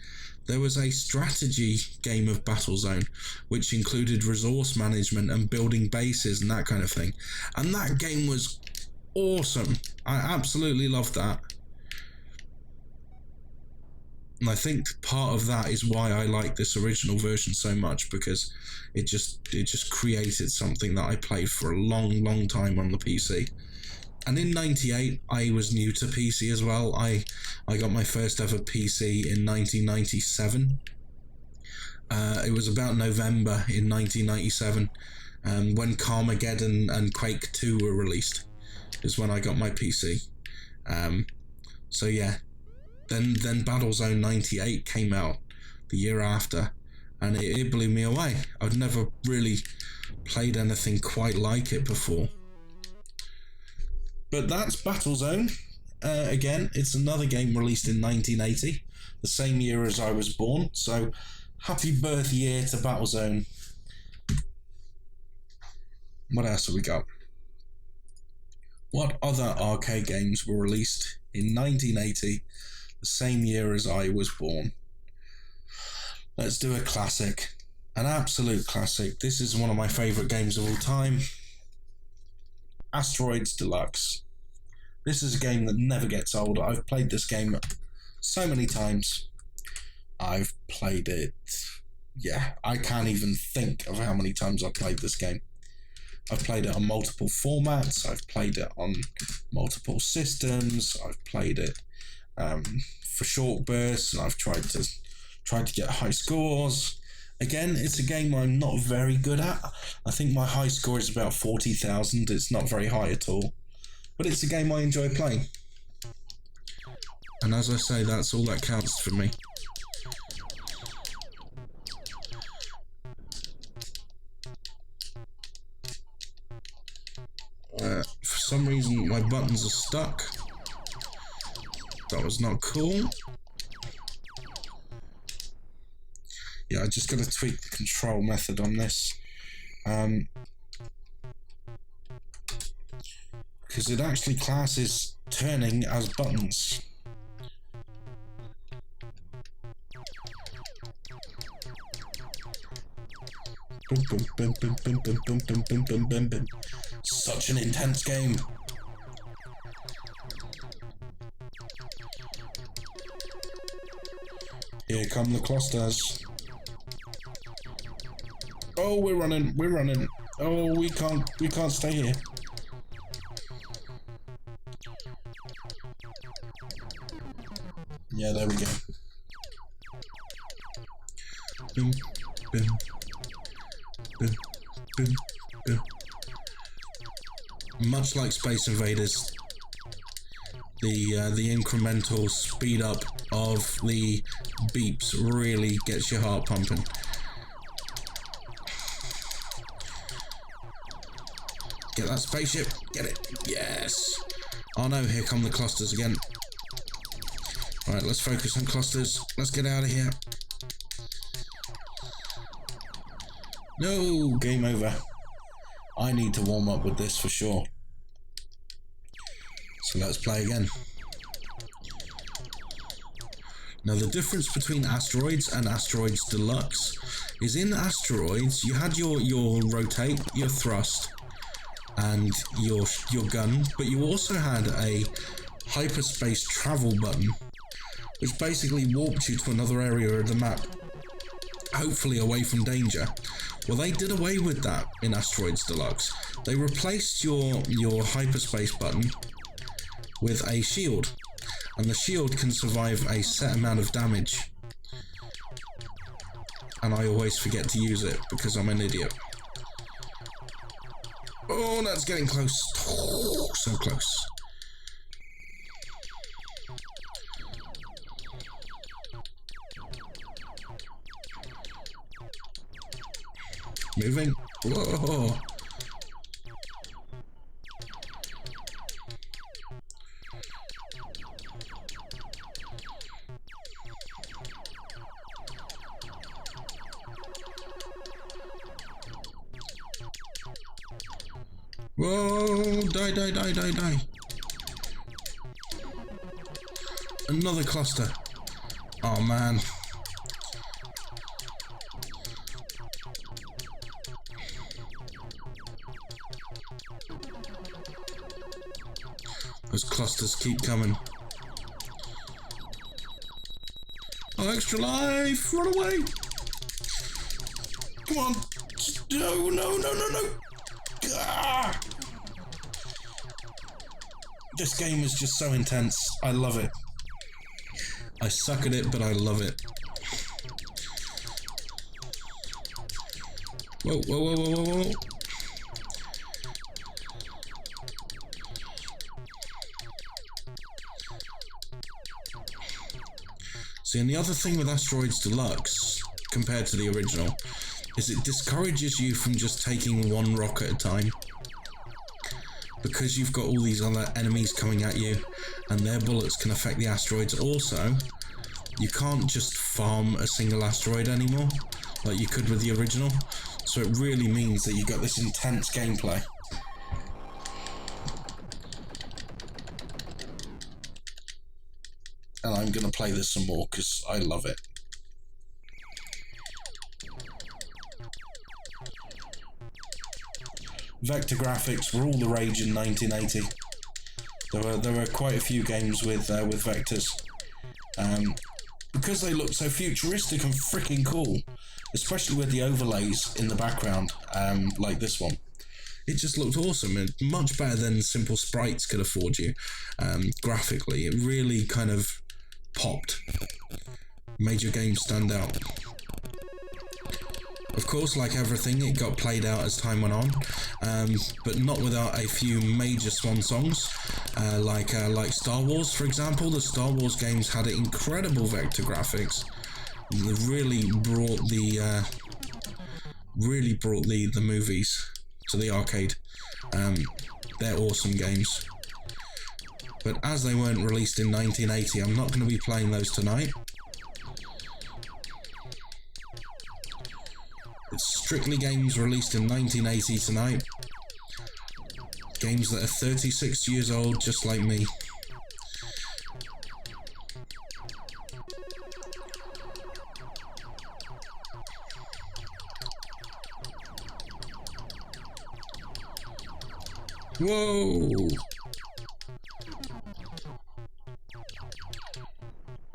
there was a strategy game of Battlezone, which included resource management and building bases and that kind of thing. And that game was awesome. I absolutely loved that. And I think part of that is why I like this original version so much, because it just created something that I played for a long time on the PC. And in 98, I was new to PC as well. I got my first ever PC in 1997. It was about November in 1997, when Carmageddon and Quake 2 were released, is when I got my PC. So yeah. Then Battlezone 98 came out the year after, and it blew me away. I'd never really played anything quite like it before. But that's Battlezone. Again, it's another game released in 1980 the same year as I was born. So, happy birth year to Battlezone. What else have we got? What other arcade games were released in 1980, the same year as I was born? Let's do a classic. An absolute classic. This is one of my favourite games of all time. Asteroids Deluxe. This is a game that never gets old. I've played this game so many times. I've played it... Yeah, I can't even think of how many times I've played this game. I've played it on multiple formats. I've played it on multiple systems. I've played it for short bursts, and I've tried to get high scores. Again, it's a game I'm not very good at. I think my high score is about 40,000. It's not very high at all. But it's a game I enjoy playing. And as I say, that's all that counts for me. For some reason, my buttons are stuck. That was not cool. Yeah, I just got to tweak the control method on this. Because it actually classes turning as buttons. Boom, boom, boom, boom, boom, boom, boom, boom, boom, boom, boom, boom. Such an intense game. Here come the clusters. Oh, we're running. Oh, we can't stay here. Yeah, there we go. Boom, boom, boom, boom, boom. Much like Space Invaders, the incremental speed up of the beeps really gets your heart pumping. Get that spaceship, get it, yes! Oh no, here come the clusters again. Alright, let's focus on clusters, let's get out of here. No, game over. I need to warm up with this for sure. So let's play again. Now the difference between Asteroids and Asteroids Deluxe is in Asteroids you had your rotate, your thrust, and your gun, but you also had a hyperspace travel button, which basically warped you to another area of the map, hopefully away from danger. Well, they did away with that in Asteroids Deluxe. They replaced your hyperspace button with a shield, and the shield can survive a set amount of damage. And I always forget to use it because I'm an idiot. Oh, that's getting close. Oh, so close. Moving. Whoa. Whoa, die. Another cluster. Oh man. Those clusters keep coming. Oh, extra life! Run away! Come on! No! Ah! This game is just so intense. I love it. I suck at it, but I love it. Whoa. See, and the other thing with Asteroids Deluxe, compared to the original, is it discourages you from just taking one rock at a time. Because you've got all these other enemies coming at you, and their bullets can affect the asteroids also, you can't just farm a single asteroid anymore like you could with the original. So it really means that you got this intense gameplay. And I'm going to play this some more because I love it. Vector graphics were all the rage in 1980. There were quite a few games with vectors. Because they look so futuristic and freaking cool, especially with the overlays in the background, like this one. It just looked awesome, and much better than simple sprites could afford you. Graphically, it really kind of popped, made your game stand out. Of course, like everything, it got played out as time went on, but not without a few major swan songs, like Star Wars, for example. The Star Wars games had incredible vector graphics. They really brought the movies to the arcade. They're awesome games. But as they weren't released in 1980, I'm not going to be playing those tonight. It's strictly games released in 1980 tonight. Games that are 36 years old, just like me. Whoa!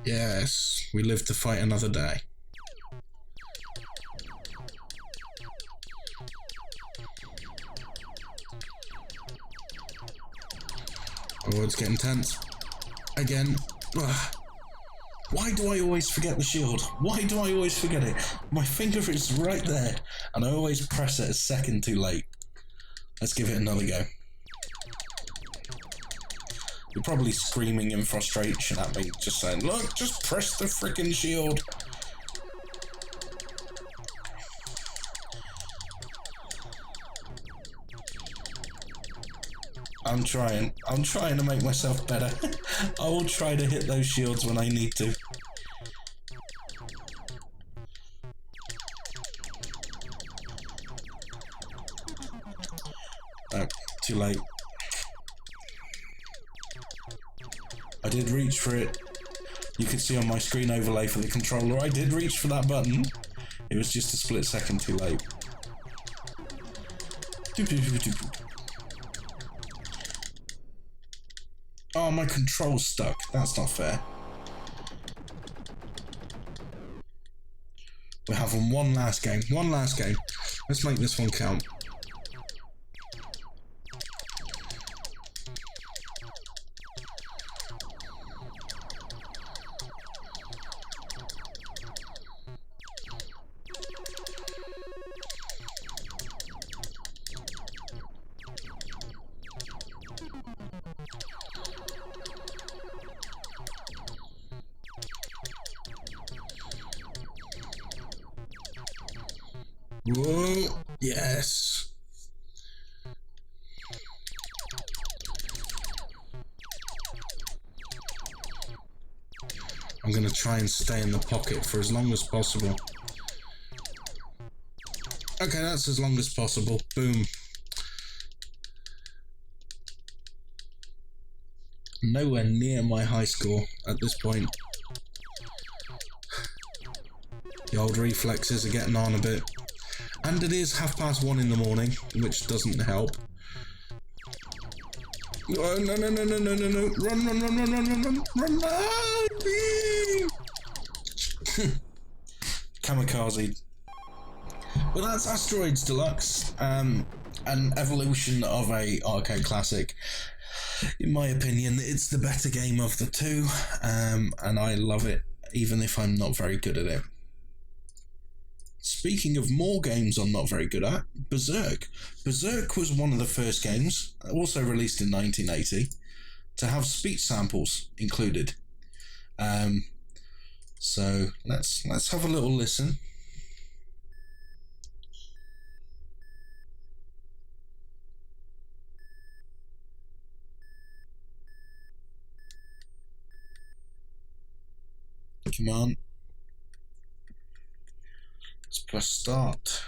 Yes, we live to fight another day. Oh, it's getting tense. Again. Ugh. Why do I always forget the shield? Why do I always forget it? My finger is right there, and I always press it a second too late. Let's give it another go. You're probably screaming in frustration at me, just saying, look, just press the frickin' shield. I'm trying to make myself better. I will try to hit those shields when I need to. Oh, too late. I did reach for it. You could see on my screen overlay for the controller, I did reach for that button. It was just a split second too late. Oh, my control's stuck. That's not fair. We're having one last game. One last game. Let's make this one count. Whoa, yes. I'm going to try and stay in the pocket for as long as possible. Okay, that's as long as possible. Boom. Nowhere near my high score at this point. The old reflexes are getting on a bit. And it is 1:30 in the morning, which doesn't help. Oh, no, no, no, no, no, no, no. Run, run, run, run, run, run, run, run, run. Kamikaze. Well, that's Asteroids Deluxe, an evolution of a arcade classic. In my opinion, it's the better game of the two, and I love it, even if I'm not very good at it. Speaking of more games I'm not very good at, Berserk. Berserk was one of the first games, also released in 1980, to have speech samples included. So let's have a little listen. Come on. Let's press start.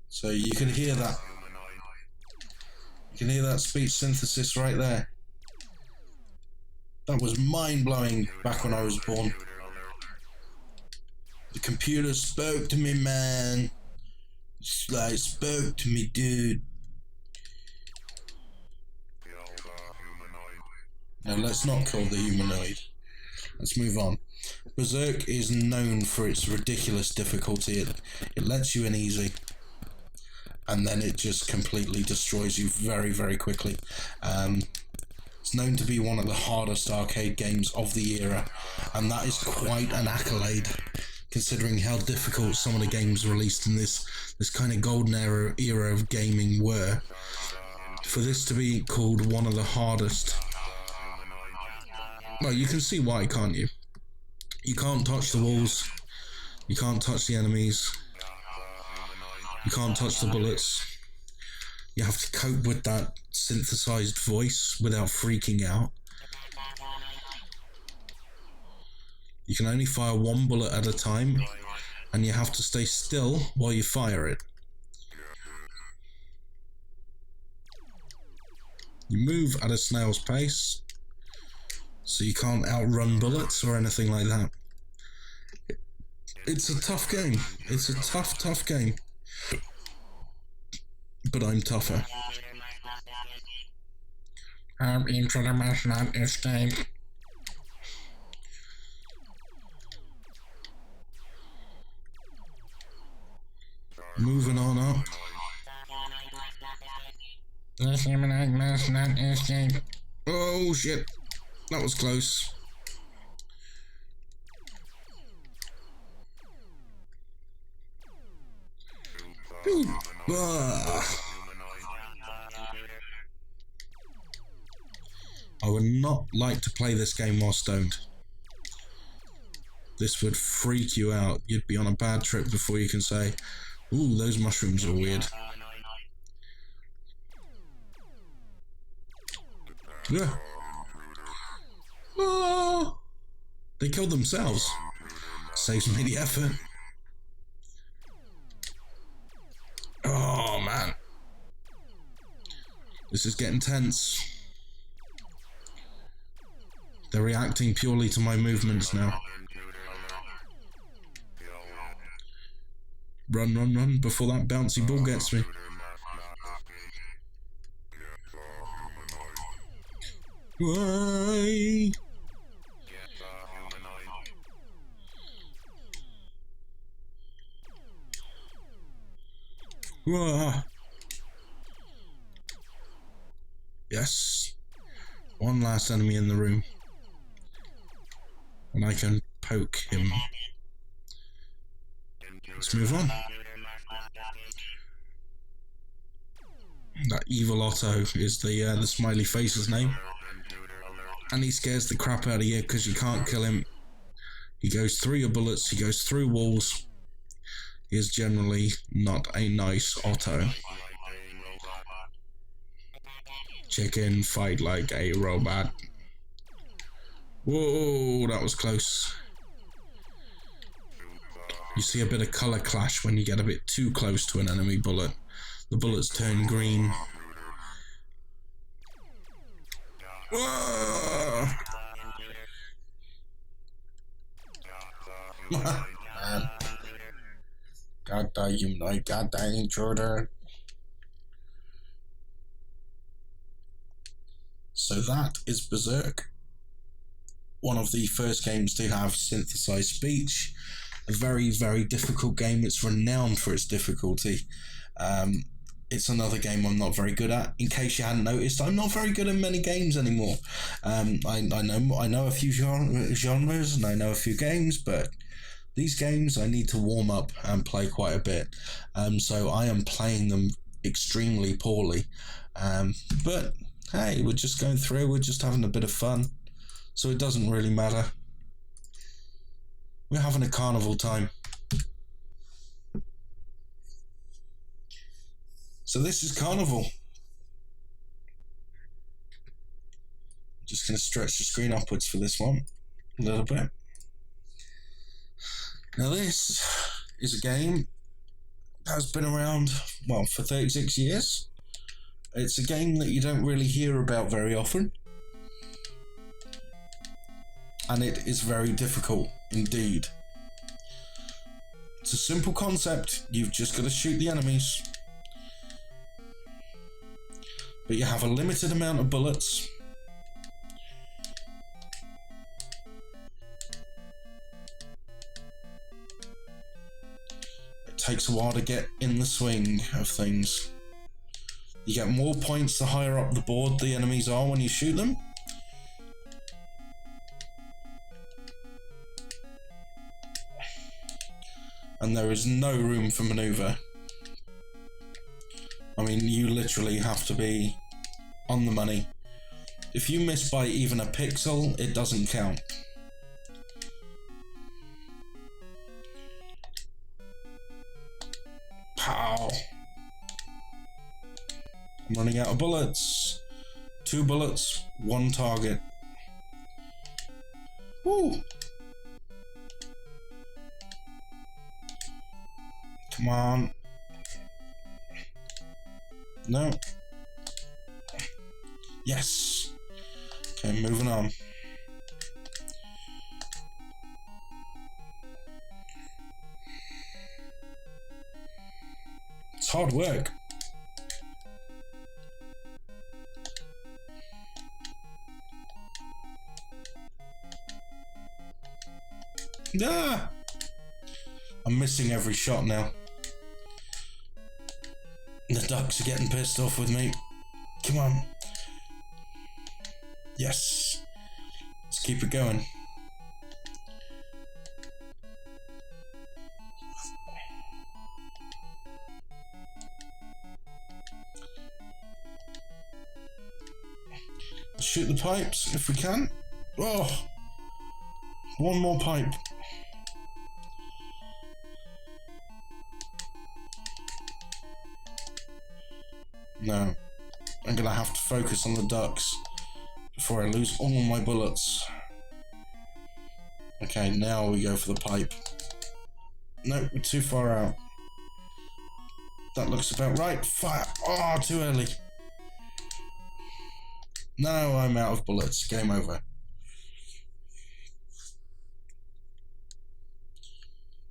So you can hear that. You can hear that speech synthesis right there. That was mind-blowing back when I was born. The computer spoke to me, man. It spoke to me, dude. No, let's not call the humanoid. Let's move on. Berserk is known for its ridiculous difficulty. It lets you in easy, and then it just completely destroys you very, very quickly. It's known to be one of the hardest arcade games of the era, and that is quite an accolade, considering how difficult some of the games released in this kind of golden era of gaming were. For this to be called one of the hardest, well, you can see why, can't you? You can't touch the walls, you can't touch the enemies, you can't touch the bullets. You have to cope with that synthesized voice without freaking out. You can only fire one bullet at a time, and you have to stay still while you fire it. You move at a snail's pace, so you can't outrun bullets or anything like that. It's a tough game. It's a tough game. But I'm tougher. I'm into the mess at this game. Moving on up. Oh shit. That was close. I would not like to play this game while stoned. This would freak you out. You'd be on a bad trip before you can say, ooh, those mushrooms are weird. Yeah. Oh, they killed themselves. Saves me the effort. Oh man. This is getting tense. They're reacting purely to my movements now. Run before that bouncy ball gets me. Why? Yes. One last enemy in the room. And I can poke him. Let's move on. That evil Otto is the smiley face's name. And he scares the crap out of you because you can't kill him. He goes through your bullets, he goes through walls. He is generally not a nice Otto. Chicken, fight like a robot. Whoa, that was close. You see a bit of colour clash when you get a bit too close to an enemy bullet. The bullets turn green. Whoa! Man. God damn humanoid, god damn intruder. So that is Berserk. One of the first games to have synthesized speech. A very, very difficult game. It's renowned for its difficulty. It's another game I'm not very good at. In case you hadn't noticed, I'm not very good at many games anymore. I know a few genres and I know a few games, but these games I need to warm up and play quite a bit. So I am playing them extremely poorly. But hey, we're just going through. We're just having a bit of fun. So it doesn't really matter. We're having a carnival time. So this is Carnival. just going to stretch the screen upwards for this one a little bit. Now this is a game that has been around, well, for 36 years. It's a game that you don't really hear about very often. And it is very difficult indeed. It's a simple concept. You've just got to shoot the enemies. But you have a limited amount of bullets. It takes a while to get in the swing of things. You get more points the higher up the board the enemies are when you shoot them. And there is no room for maneuver. I mean, you literally have to be on the money. If you miss by even a pixel, it doesn't count. Pow! I'm running out of bullets. 2 bullets, 1 target. Woo! Come on. No. Yes. Okay, moving on. It's hard work. Ah! I'm missing every shot now. The ducks are getting pissed off with me. Come on. Yes. Let's keep it going. Let's shoot the pipes if we can. Oh! 1 more pipe. No, I'm gonna have to focus on the ducks before I lose all my bullets. Okay, now we go for the pipe. No, we're too far out. That looks about right. Fire! Oh, too early. No, I'm out of bullets. Game over.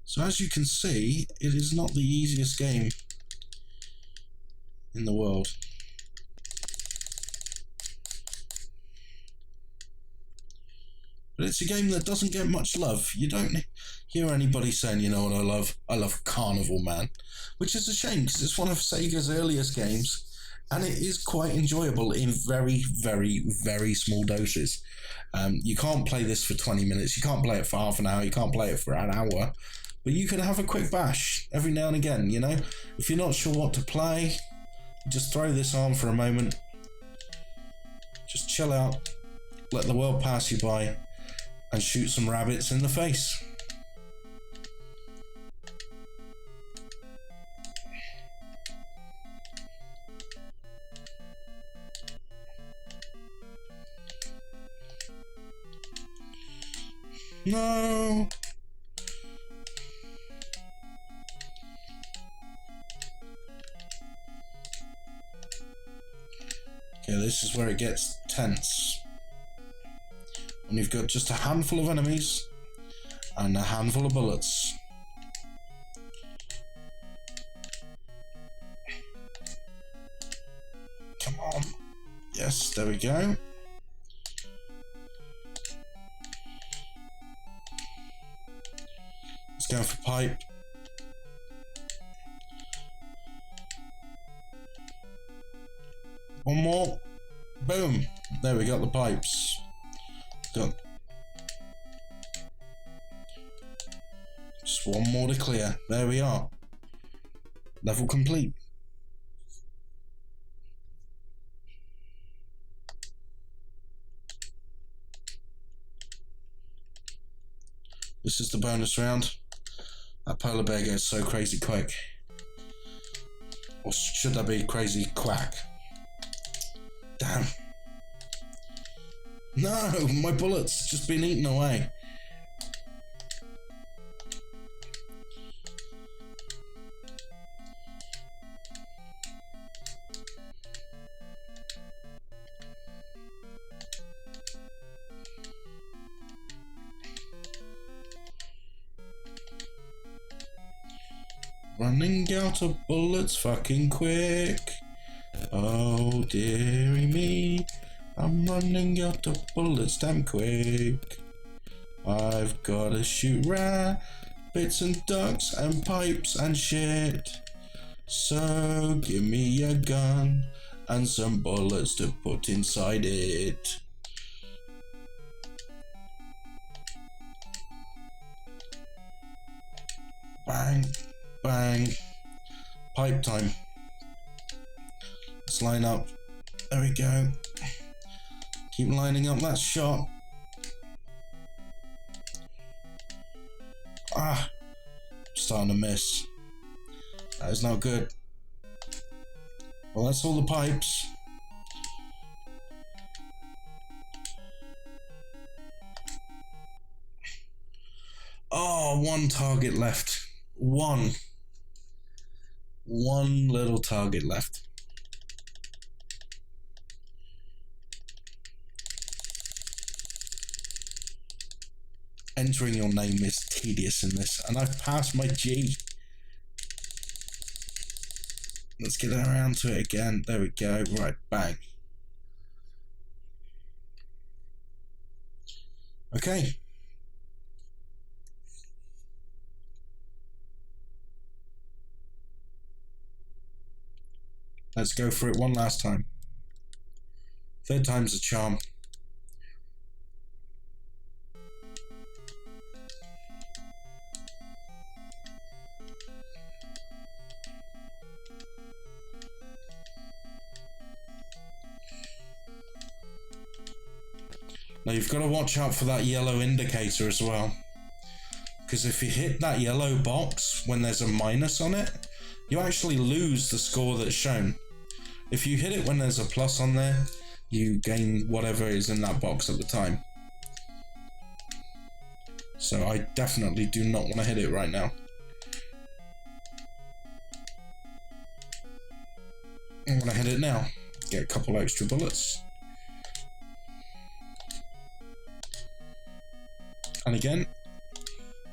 So as you can see, it is not the easiest game in the world. But it's a game that doesn't get much love. You don't hear anybody saying, you know what I love? I love Carnival Man. Which is a shame, because it's one of Sega's earliest games, and it is quite enjoyable in very, very, very small doses. You can't play this for 20 minutes, you can't play it for half an hour, you can't play it for an hour, but you can have a quick bash every now and again, you know? If you're not sure what to play, just throw this on for a moment. Just chill out, let the world pass you by, and shoot some rabbits in the face. No! Okay, this is where it gets tense. When you've got just a handful of enemies and a handful of bullets. Come on. Yes, there we go. Let's go for pipe. One more. Boom. There we got the pipes. Got just one more to clear. There we are. Level complete. This is the bonus round. That polar bear goes so crazy quick. Or should I be crazy quack? Damn. No, my bullet's just been eaten away. Running out of bullets fucking quick. Oh dearie me, I'm running out of bullets damn quick. I've gotta shoot rabbits and ducks and pipes and shit. So give me a gun and some bullets to put inside it. Bang, bang. Pipe time. Let's line up. There we go. Keep lining up that shot. Ah, starting to miss. That is not good. Well, that's all the pipes. Oh, one target left. One little target left. Entering your name is tedious in this, and I've passed my G. Let's get around to it again. There we go. Right, bang. Okay. Let's go for it one last time. Third time's a charm. Now you've got to watch out for that yellow indicator as well, because if you hit that yellow box when there's a minus on it, you actually lose the score that's shown. If you hit it when there's a plus on there, you gain whatever is in that box at the time. So I definitely do not want to hit it right now. I'm going to hit it now. Get a couple extra bullets. And again,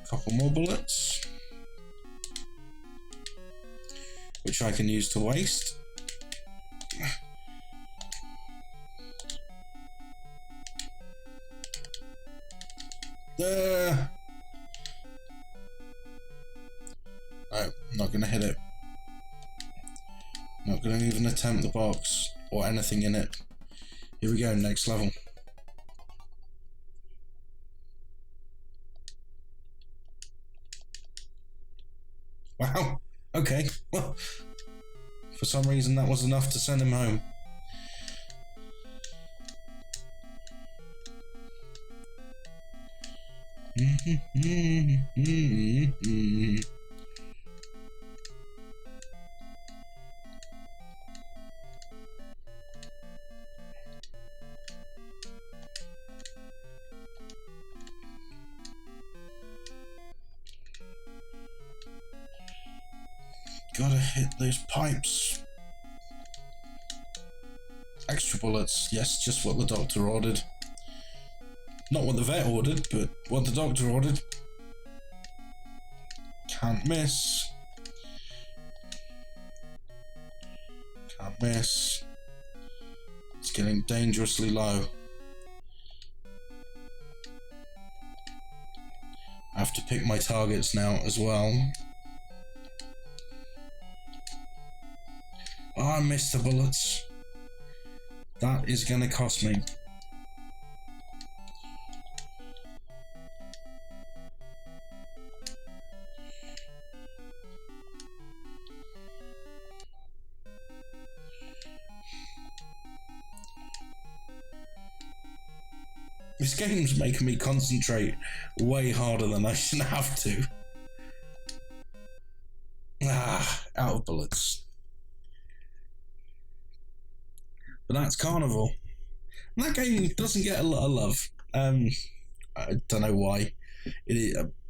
a couple more bullets, which I can use to waste. No, I'm not going to hit it. Not going to even attempt the box or anything in it. Here we go, next level. Wow, okay, well, for some reason that was enough to send him home. Gotta hit those pipes. Extra bullets, yes, just what the doctor ordered. Not what the vet ordered, but what the doctor ordered. Can't miss. Can't miss. It's getting dangerously low. I have to pick my targets now as well. Oh, I missed the bullets. That is going to cost me. This game's making me concentrate way harder than I should have to. Ah, out of bullets. But that's Carnival. And that game doesn't get a lot of love. I don't know why.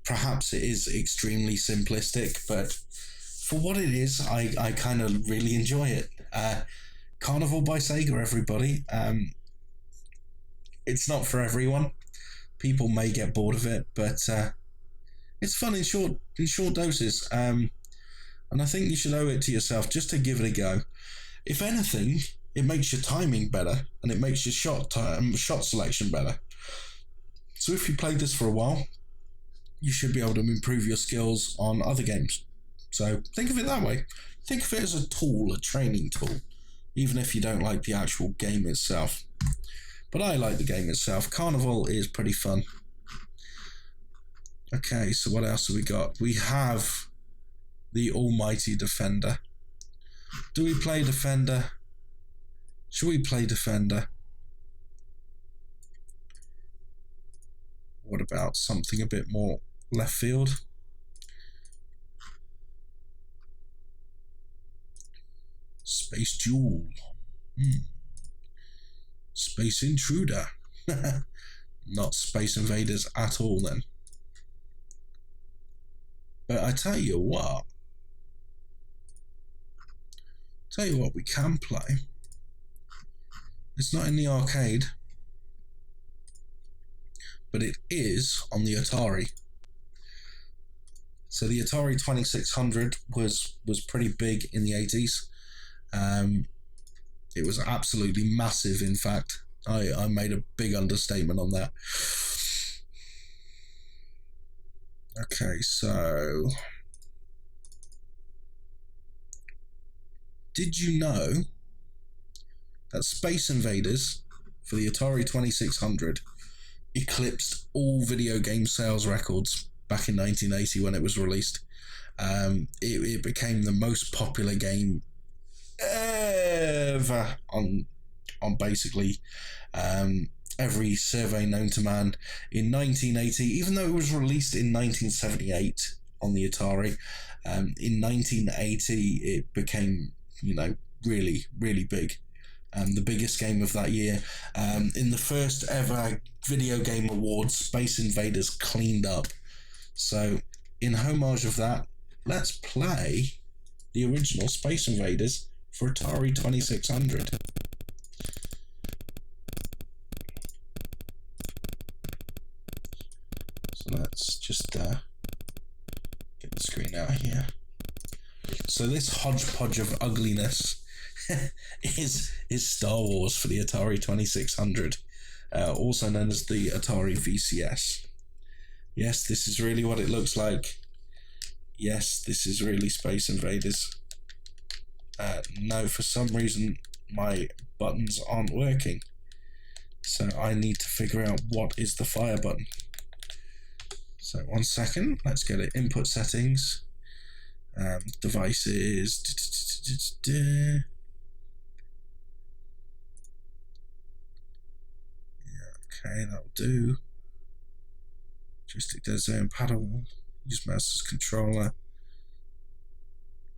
Perhaps it is extremely simplistic, but for what it is, I kind of really enjoy it. Carnival by Sega, everybody. It's not for everyone. People may get bored of it, but it's fun in short doses. And I think you should owe it to yourself just to give it a go. If anything, it makes your timing better and it makes your shot selection better. So if you played this for a while, you should be able to improve your skills on other games. So think of it that way. Think of it as a tool, a training tool, even if you don't like the actual game itself. But I like the game itself. Carnival is pretty fun. Okay, so what else have we got? We have the Almighty Defender. Do we play Defender? Should we play Defender? What about something a bit more left field? Space Duel. Space Intruder. Not Space Invaders at all then. But I tell you what, we can play. It's not in the arcade, but it is on the Atari. So the Atari 2600 was pretty big in the 80s. It was absolutely massive, in fact. I made a big understatement on that. Okay, so did you know that Space Invaders for the Atari 2600 eclipsed all video game sales records back in 1980 when it was released? It became the most popular game ever on basically every survey known to man in 1980, even though it was released in 1978 on the Atari. In 1980 it became, really, really big. The biggest game of that year. In the first ever video game awards, Space Invaders cleaned up. So in homage of that, let's play the original Space Invaders for Atari 2600. So let's just get the screen out here. So this hodgepodge of ugliness is Star Wars for the Atari 2600, also known as the Atari VCS. Yes, this is really what it looks like. Yes, this is really Space Invaders. No, for some reason my buttons aren't working. So I need to figure out what is the fire button. So 1 second, let's get it. Input settings, devices. Okay, that'll do. Joystick dead zone, paddle, use mouse as controller.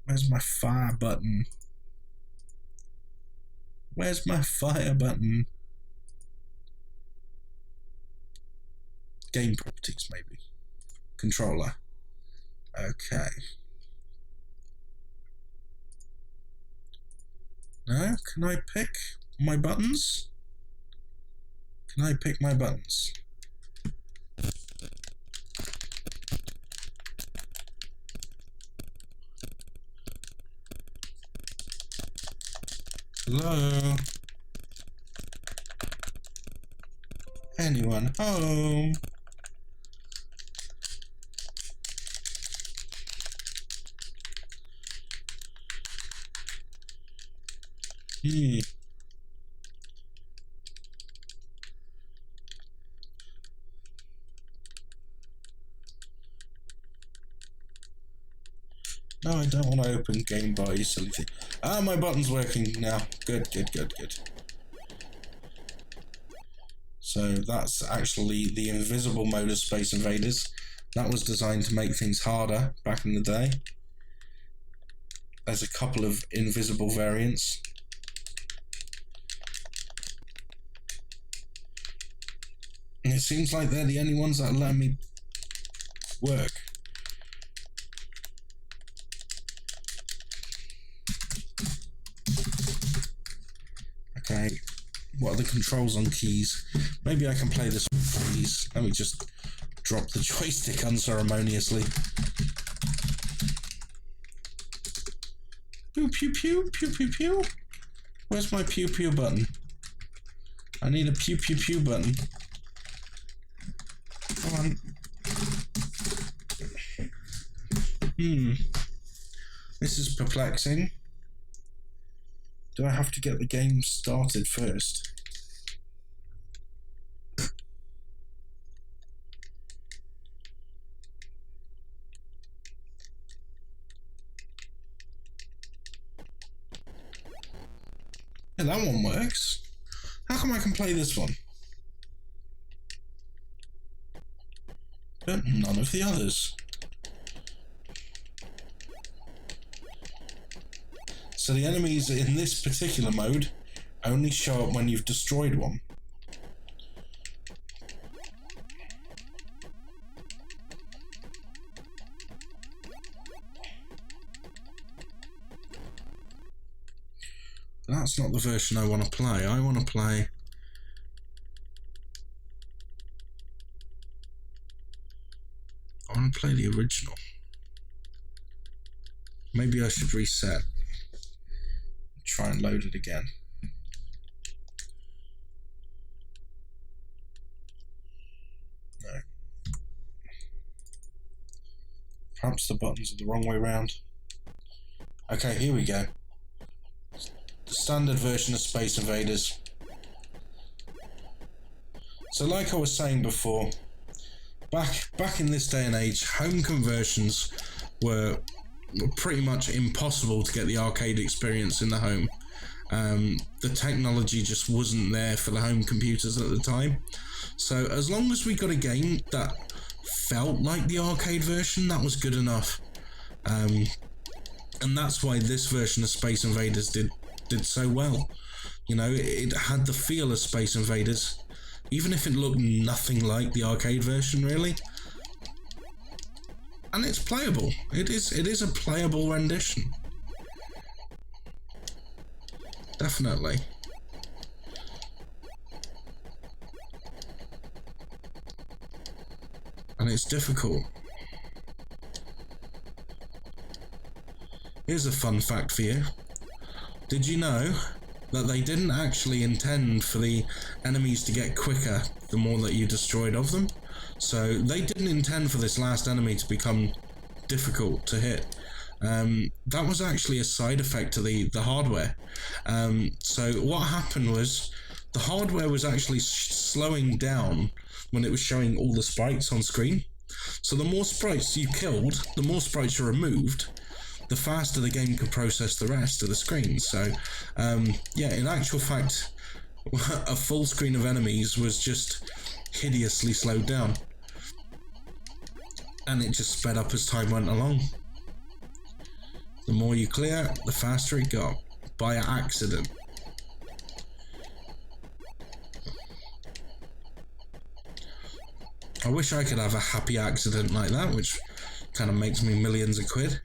Where's my fire button? Where's my fire button? Game properties, maybe. Controller. Okay. No, can I pick my buttons? Can I pick my buttons? Hello? Anyone home? No, I don't want to open Game Bar, you silly thing. Ah, my button's working now. Good. So that's actually the invisible mode of Space Invaders. That was designed to make things harder back in the day. There's a couple of invisible variants. And it seems like they're the only ones that let me work. Okay, what are the controls on keys? Maybe I can play this with keys. Let me just drop the joystick unceremoniously. Pew pew pew pew pew pew. Where's my pew pew button? I need a pew pew pew button. Come on. This is perplexing. Do I have to get the game started first? Yeah, that one works. How come I can play this one? But none of the others. So the enemies in this particular mode only show up when you've destroyed one. That's not the version I want to play. I want to play... I want to play the original. Maybe I should reset. Try and load it again. No. Perhaps the buttons are the wrong way around. Okay, here we go. The standard version of Space Invaders. So like I was saying before, back in this day and age, home conversions were pretty much impossible to get the arcade experience in the home. The technology just wasn't there for the home computers at the time. So as long as we got a game that felt like the arcade version, that was good enough. And that's why this version of Space Invaders did so well. You know, it had the feel of Space Invaders, even if it looked nothing like the arcade version, really. And it's playable. It is a playable rendition. Definitely. And it's difficult. Here's a fun fact for you. Did you know that they didn't actually intend for the enemies to get quicker the more that you destroyed of them? So they didn't intend for this last enemy to become difficult to hit. That was actually a side effect to the hardware. So what happened was the hardware was actually slowing down when it was showing all the sprites on screen. So the more sprites you killed, the more sprites you removed, the faster the game could process the rest of the screen. So yeah, in actual fact, a full screen of enemies was just hideously slowed down. And it just sped up as time went along. The more you clear, the faster it got, by accident. I wish I could have a happy accident like that, which kind of makes me millions of quid.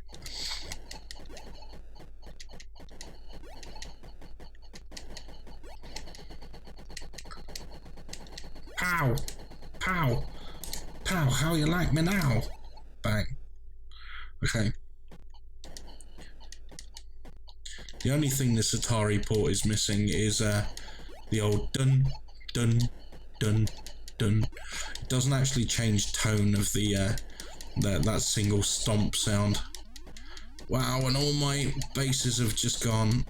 Pow! Pow! Pow! How you like me now? Bang. Okay. The only thing this Atari port is missing is the old dun, dun, dun, dun. It doesn't actually change tone of the that single stomp sound. Wow, and all my bases have just gone.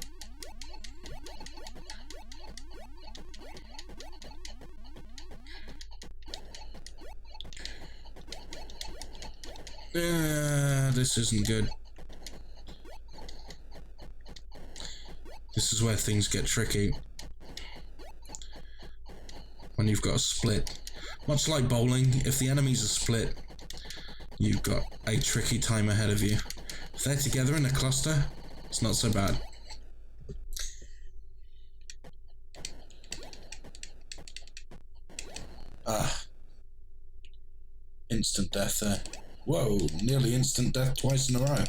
This isn't good. This is where things get tricky. When you've got a split. Much like bowling, if the enemies are split, you've got a tricky time ahead of you. If they're together in a cluster, it's not so bad. instant death there. Whoa, nearly instant death twice in a row.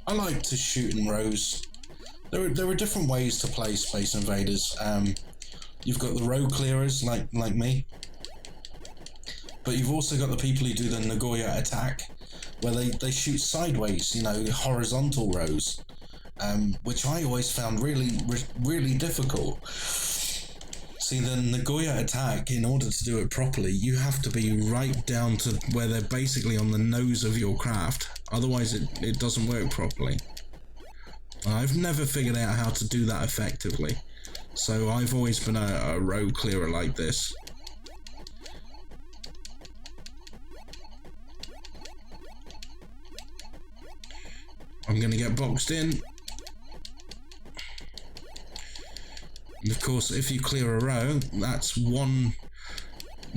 I like to shoot in rows. There are different ways to play Space Invaders. You've got the row clearers like me, but you've also got the people who do the Nagoya attack, where they shoot sideways, you know, horizontal rows, which I always found really difficult. See, the Nagoya attack, in order to do it properly, you have to be right down to where they're basically on the nose of your craft. Otherwise, it doesn't work properly. I've never figured out how to do that effectively. So I've always been a row clearer like this. I'm going to get boxed in. And of course, if you clear a row, that's one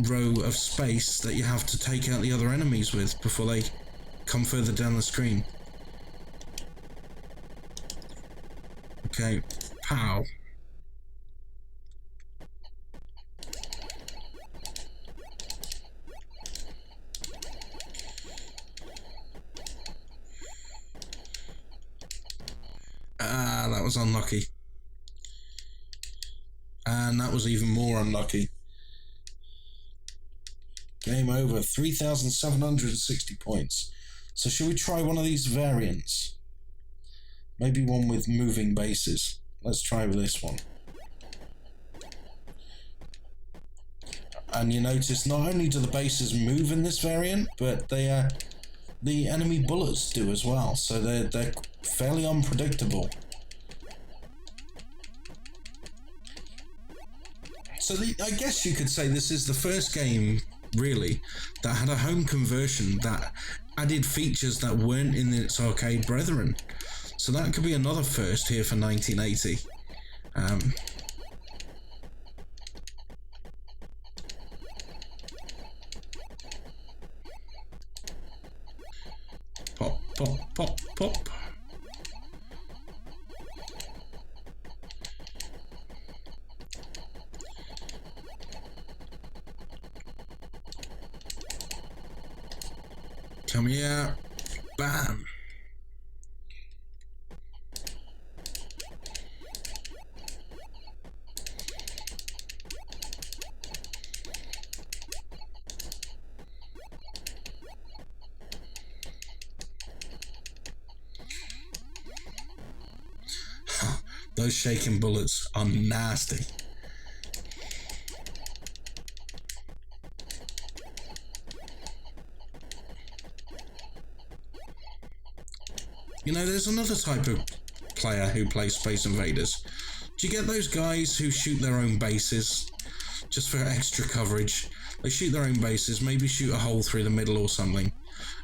row of space that you have to take out the other enemies with before they come further down the screen. Okay, pow. Ah, that was unlucky. And that was even more unlucky. Game over. 3,760 points. So should we try one of these variants? Maybe one with moving bases. Let's try with this one. And you notice not only do the bases move in this variant, but the enemy bullets do as well. So they're fairly unpredictable. So I guess you could say this is the first game, really, that had a home conversion that added features that weren't in its arcade brethren. So that could be another first here for 1980. Pop, pop, pop, pop. Come here. Bam. Those shaking bullets are nasty. You know, there's another type of player who plays Space Invaders. Do you get those guys who shoot their own bases just for extra coverage? They shoot their own bases, maybe shoot a hole through the middle or something,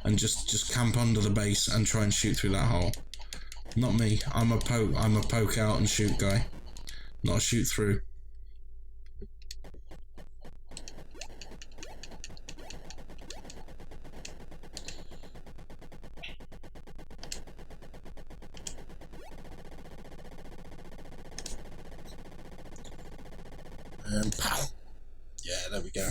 and just camp under the base and try and shoot through that hole. Not me. I'm a poke out and shoot guy, not a shoot through. And pow! Yeah, there we go.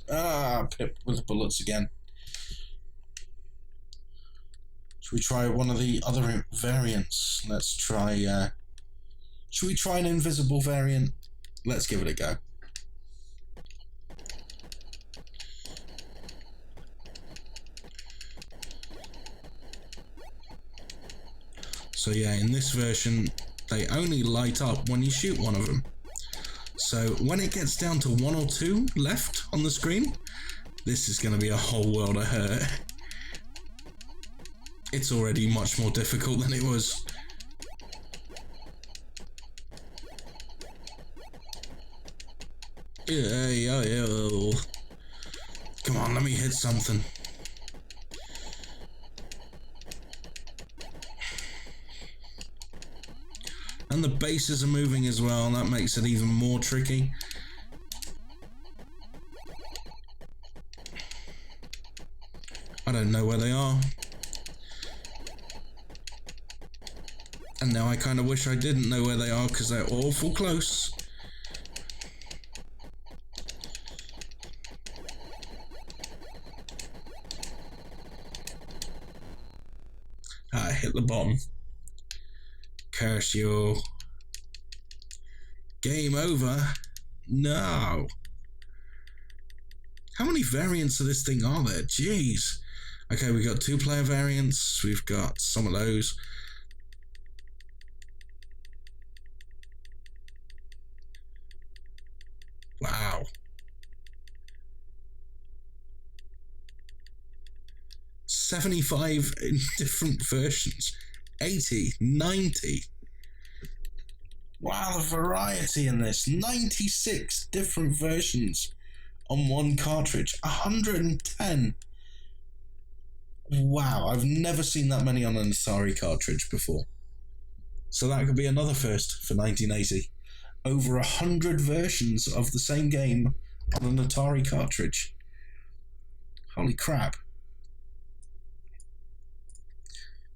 Ah, pip with the bullets again. Should we try one of the other variants? Let's try, should we try an invisible variant? Let's give it a go. So yeah, in this version, they only light up when you shoot one of them. So when it gets down to 1 or 2 left on the screen, this is going to be a whole world of hurt. It's already much more difficult than it was. Come on, let me hit something. bases are moving as well, and that makes it even more tricky. I don't know where they are. And now I kind of wish I didn't know where they are, because they're awful close. I hit the bottom. Curse you. Game over. No. How many variants of this thing are there? Jeez. Okay, we've got 2-player variants. We've got some of those. Wow. 75 different versions. 80, 90. Wow, the variety in this. 96 different versions on one cartridge. 110. Wow, I've never seen that many on an Atari cartridge before. So that could be another first for 1980. Over 100 versions of the same game on an Atari cartridge. Holy crap.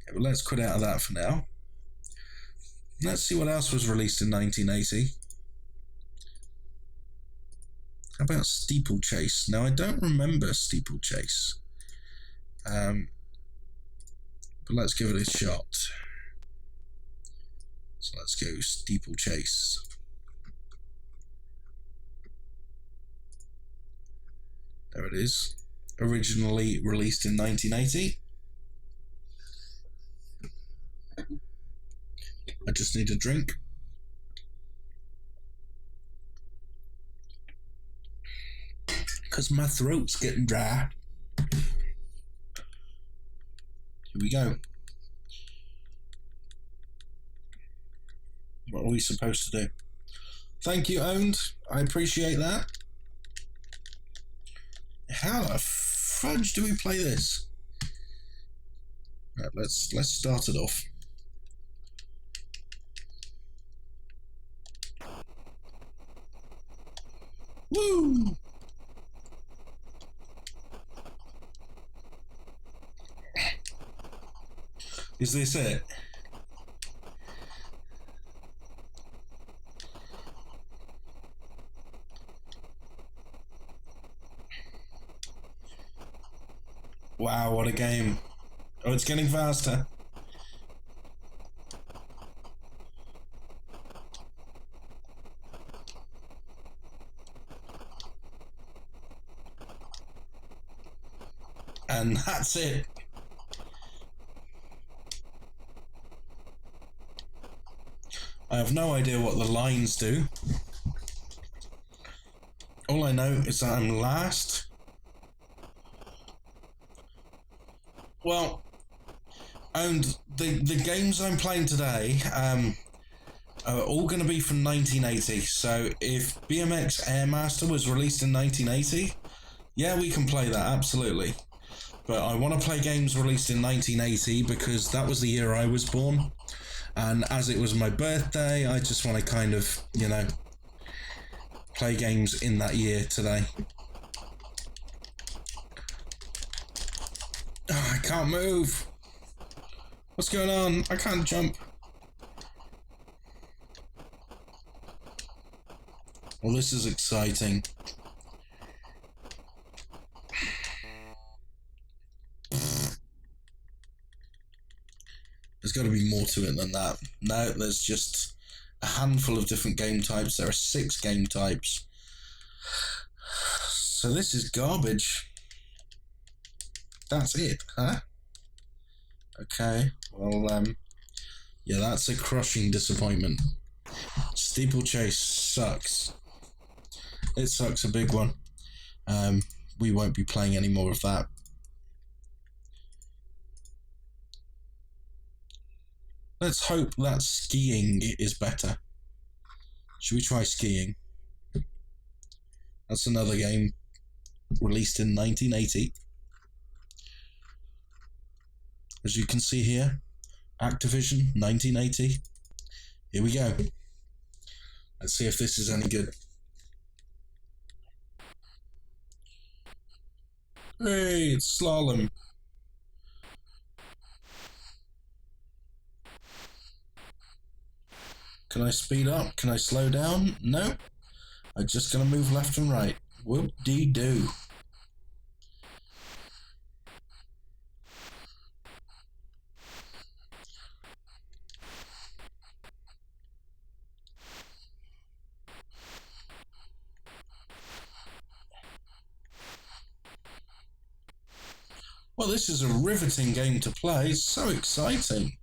Okay, well, let's quit out of that for now. Let's see what else was released in 1980. How about Steeplechase? Now, I don't remember Steeplechase. But let's give it a shot. So let's go Steeplechase. There it is. Originally released in 1980. I just need a drink. Because my throat's getting dry. Here we go. What are we supposed to do? Thank you, Owned. I appreciate that. How the fudge do we play this? Right, let's start it off. Woo! Is this it? Wow, what a game. Oh, it's getting faster. And that's it. I have no idea what the lines do. All I know is that I'm last. Well, and the games I'm playing today are all going to be from 1980. So if BMX Airmaster was released in 1980, yeah, we can play that, absolutely. But I want to play games released in 1980 because that was the year I was born. And as it was my birthday, I just want to kind of, you know, play games in that year today. Oh, I can't move. What's going on? I can't jump. Well, this is exciting. There's got to be more to it than that. No, there's just a handful of different game types. There are 6 game types. So this is garbage. That's it, huh? Okay, well, yeah, that's a crushing disappointment. Steeplechase sucks. It sucks a big one. We won't be playing any more of that. Let's hope that skiing is better. Should we try skiing? That's another game released in 1980. As you can see here, Activision, 1980. Here we go. Let's see if this is any good. Hey, it's slalom. Can I speed up? Can I slow down? Nope. I'm just gonna move left and right. Whoop-dee-doo. Well, this is a riveting game to play. It's so exciting.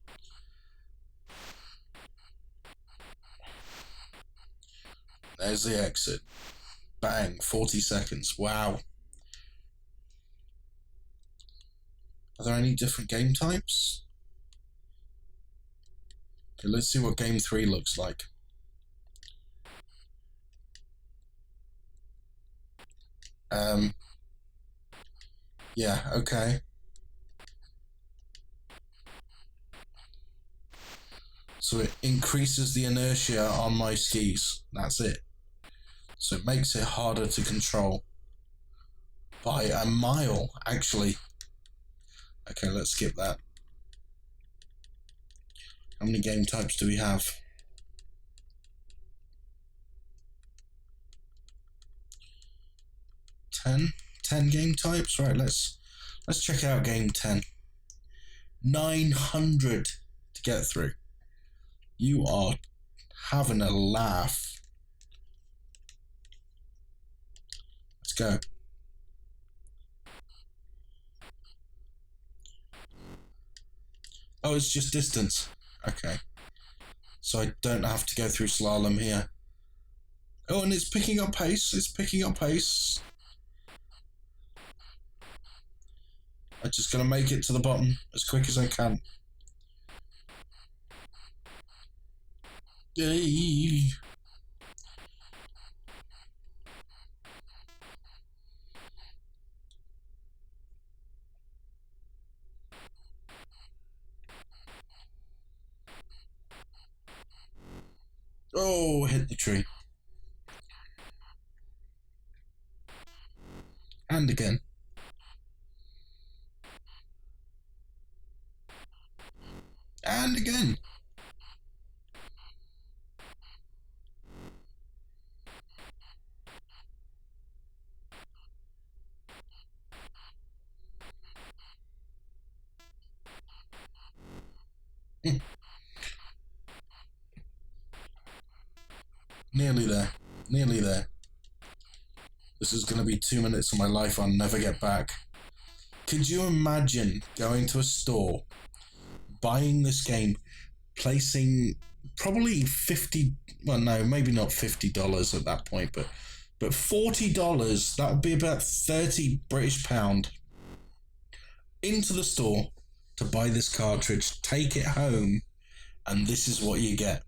There's the exit. Bang, 40 seconds. Wow. Are there any different game types? Okay, let's see what game 3 looks like. Yeah, okay. So it increases the inertia on my skis. That's it. So it makes it harder to control. By a mile, actually. Okay, let's skip that. How many game types do we have? 10 game types? Right, let's check out game 10. 900 to get through. You are having a laugh. Let's go. Oh, it's just distance. Okay. So I don't have to go through slalom here. Oh, and it's picking up pace. It's picking up pace. I'm just going to make it to the bottom as quick as I can. Yay! Oh, hit the tree. And again. And again. Nearly there. Nearly there. This is going to be 2 minutes of my life I'll never get back. Could you imagine going to a store, buying this game, placing probably 50, well, no, maybe not $50 at that point, but $40, that would be about 30 British pound, into the store to buy this cartridge, take it home, and this is what you get.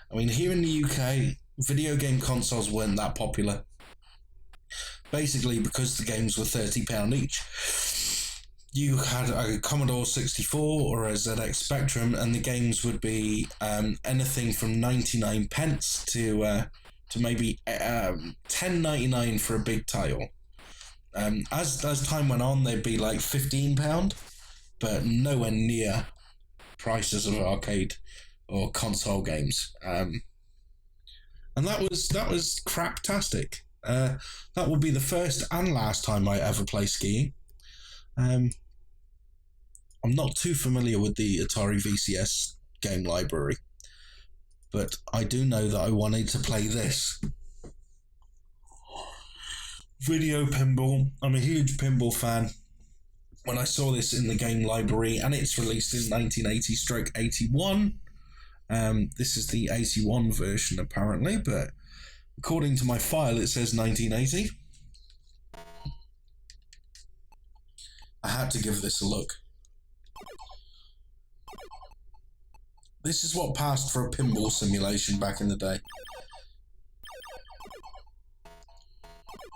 I mean, here in the UK, video game consoles weren't that popular. Basically, because the games were £30 each. You had a Commodore 64 or a ZX Spectrum, and the games would be anything from 99 pence to maybe 10.99 for a big title. As time went on, they'd be like £15, but nowhere near prices of arcade or console games. And that was craptastic. That will be the first and last time I ever play skiing. I'm not too familiar with the Atari VCS game library, but I do know that I wanted to play this. Video pinball. I'm a huge pinball fan. When I saw this in the game library, and it's released in 1980/81, this is the 81 version apparently, but according to my file it says 1980. I had to give this a look. This is what passed for a pinball simulation back in the day.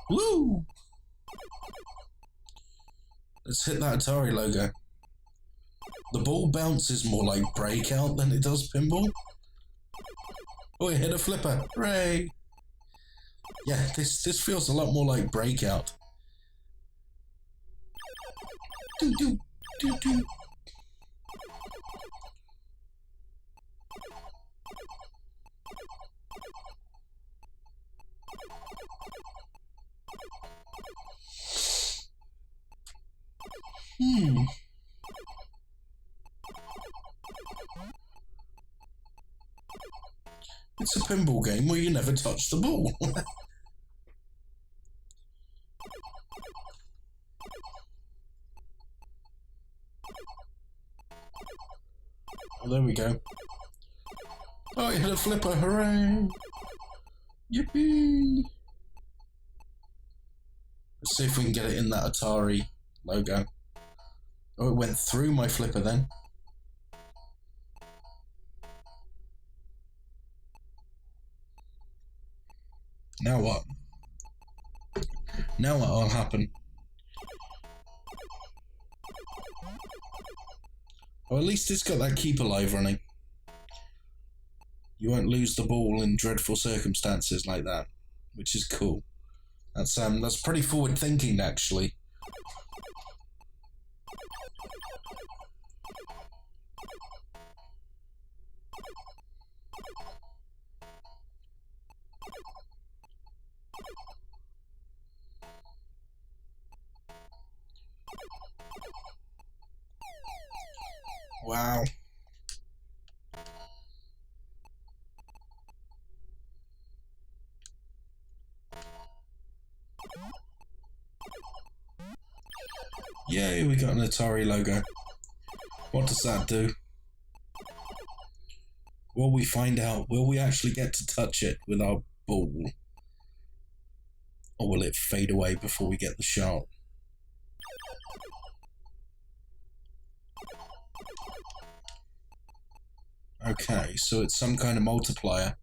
Woo! Let's hit that Atari logo. The ball bounces more like Breakout than it does pinball. Oh, I hit a flipper. Hooray! Yeah, this feels a lot more like Breakout. Do, do, do, do. It's a pinball game where you never touch the ball. Oh, there we go. Oh, I hit a flipper, hooray! Yippee! Let's see if we can get it in that Atari logo. Oh, it went through my flipper then. Now what? Now what'll happen? Well, at least it's got that keep alive running. You won't lose the ball in dreadful circumstances like that, which is cool. That's pretty forward thinking, actually. Wow. Yay, we got an Atari logo. What does that do? Will we find out? Will we actually get to touch it with our ball? Or will it fade away before we get the shot? Okay, so it's some kind of multiplier.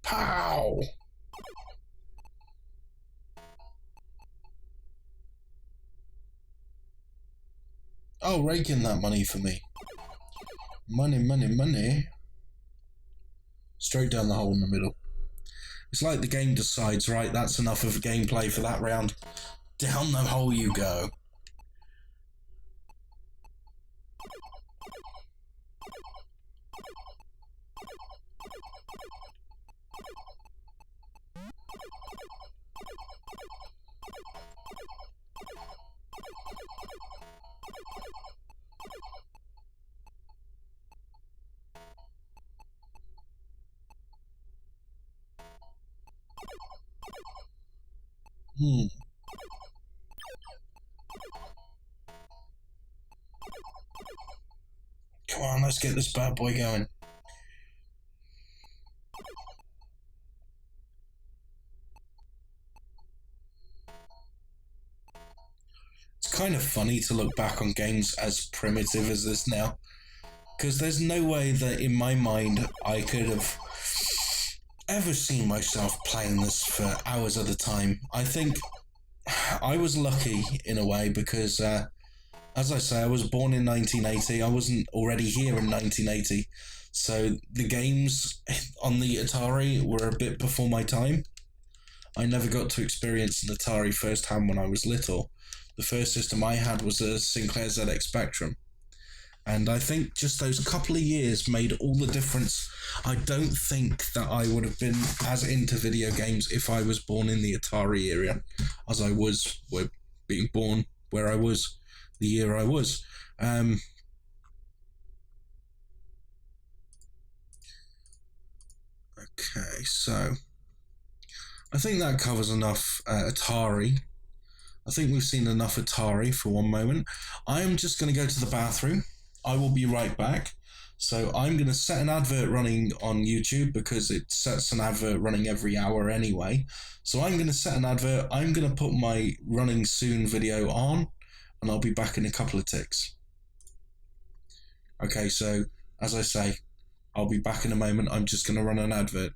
Pow! Oh, rake in that money for me. Money, money, money. Straight down the hole in the middle. It's like the game decides, right, that's enough of gameplay for that round. Down the hole you go. Come on, let's get this bad boy going. It's kind of funny to look back on games as primitive as this now, because there's no way that in my mind I could have ever seen myself playing this for hours at a time. I think I was lucky in a way because, as I say, I was born in 1980. I wasn't already here in 1980. So the games on the Atari were a bit before my time. I never got to experience an Atari firsthand when I was little. The first system I had was a Sinclair ZX Spectrum. And I think just those couple of years made all the difference. I don't think that I would have been as into video games if I was born in the Atari era as I was being born where I was the year I was. Okay, so I think that covers enough Atari. I think we've seen enough Atari for one moment. I am just going to go to the bathroom. I will be right back. So I'm going to set an advert running on YouTube because it sets an advert running every hour anyway. So I'm going to set an advert. I'm going to put my running soon video on, and I'll be back in a couple of ticks. Okay, so as I say, I'll be back in a moment. I'm just going to run an advert.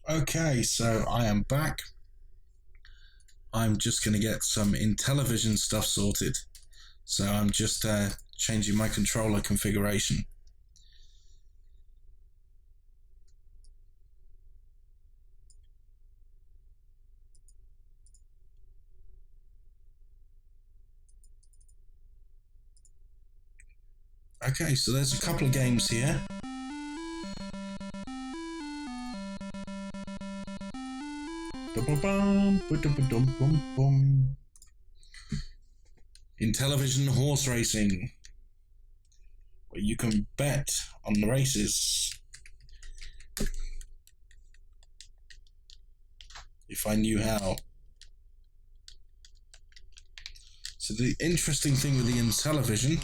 Okay, so I am back. I'm just going to get some Intellivision stuff sorted. So I'm just changing my controller configuration. Okay, so there's a couple of games here. Intellivision horse racing, where you can bet on the races. If I knew how. So the interesting thing with the Intellivision,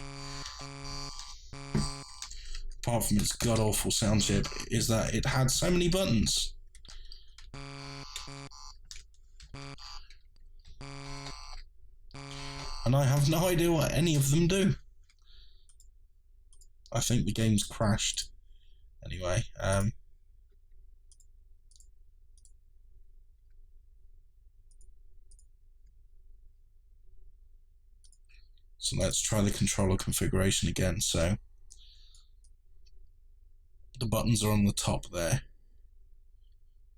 apart from its god-awful sound chip, is that it had so many buttons. And I have no idea what any of them do. I think the game's crashed. Anyway, so let's try the controller configuration again. So the buttons are on the top there.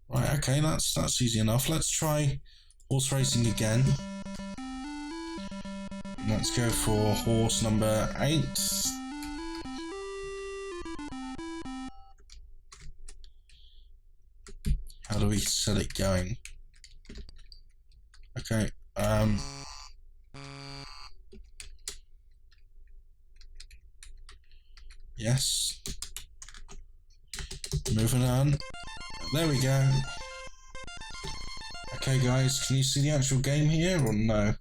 Right, okay, that's easy enough. Let's try horse racing again. Let's go for horse number 8. How do we set it going? Okay. Yes. Moving on. There we go. Okay, guys, can you see the actual game here or no?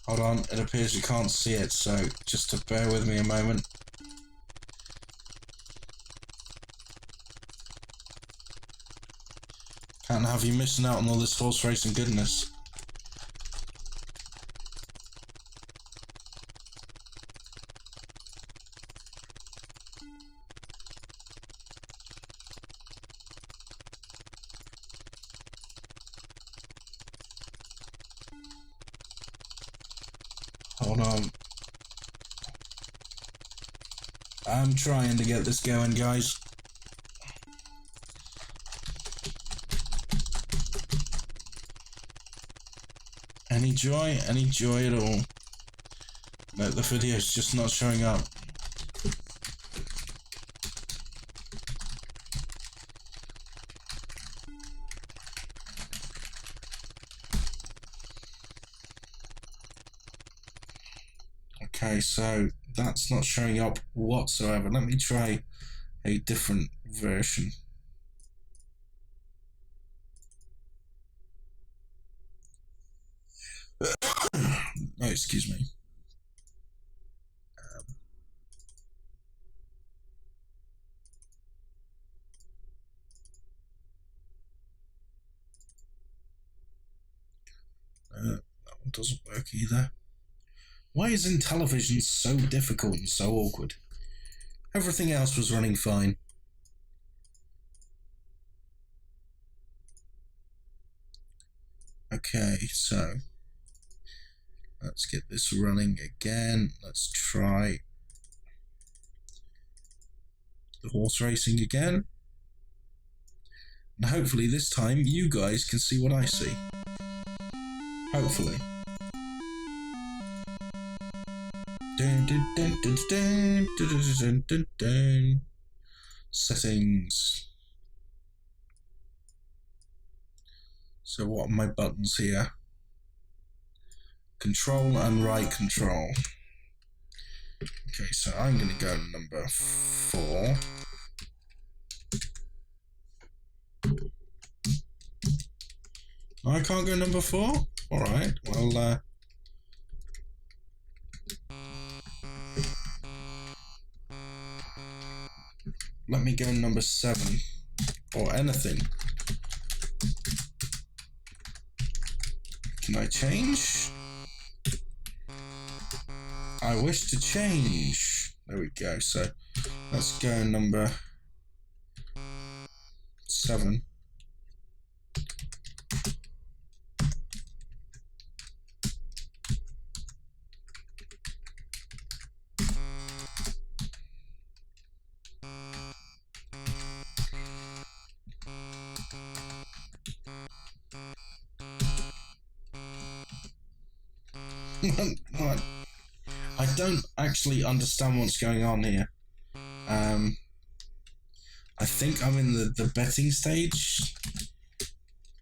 Hold on, it appears you can't see it, so just to bear with me a moment. Can't have you missing out on all this horse racing goodness. Hold on. I'm trying to get this going, guys. Any joy? Any joy at all? No, the video's just not showing up. Okay, so that's not showing up whatsoever. Let me try a different version. Oh, excuse me. That one doesn't work either. Why isn't television so difficult and so awkward? Everything else was running fine. Okay, so let's get this running again. Let's try the horse racing again. And hopefully this time you guys can see what I see. Hopefully. Settings. So what are my buttons here? Control and right control. Okay, so I'm going to go number 4. I can't go number 4? Alright, well, let me go number 7. Or anything. Can I change? I wish to change. There we go. So let's go number 7. What? I don't actually understand what's going on here. I think I'm in the betting stage,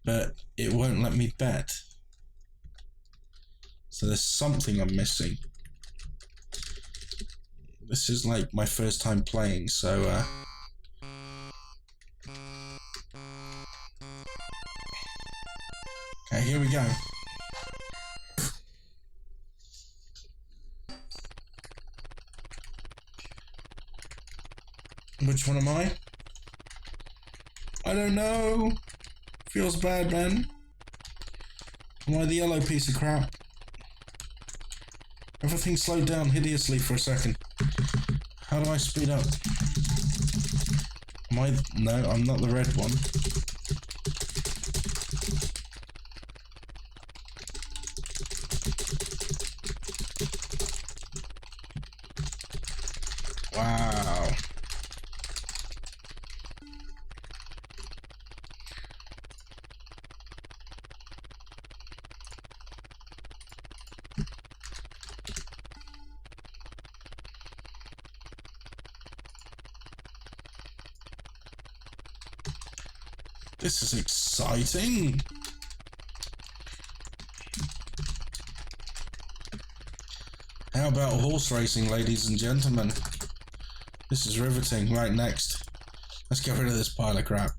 but it won't let me bet. So there's something I'm missing. This is like my first time playing, so okay, here we go. Which one am I? I don't know. Feels bad, man. Am I the yellow piece of crap? Everything slowed down hideously for a second. How do I speed up? Am I? No, I'm not the red one. Wow. This is exciting. How about horse racing, ladies and gentlemen? This is riveting. Right, next. Let's get rid of this pile of crap.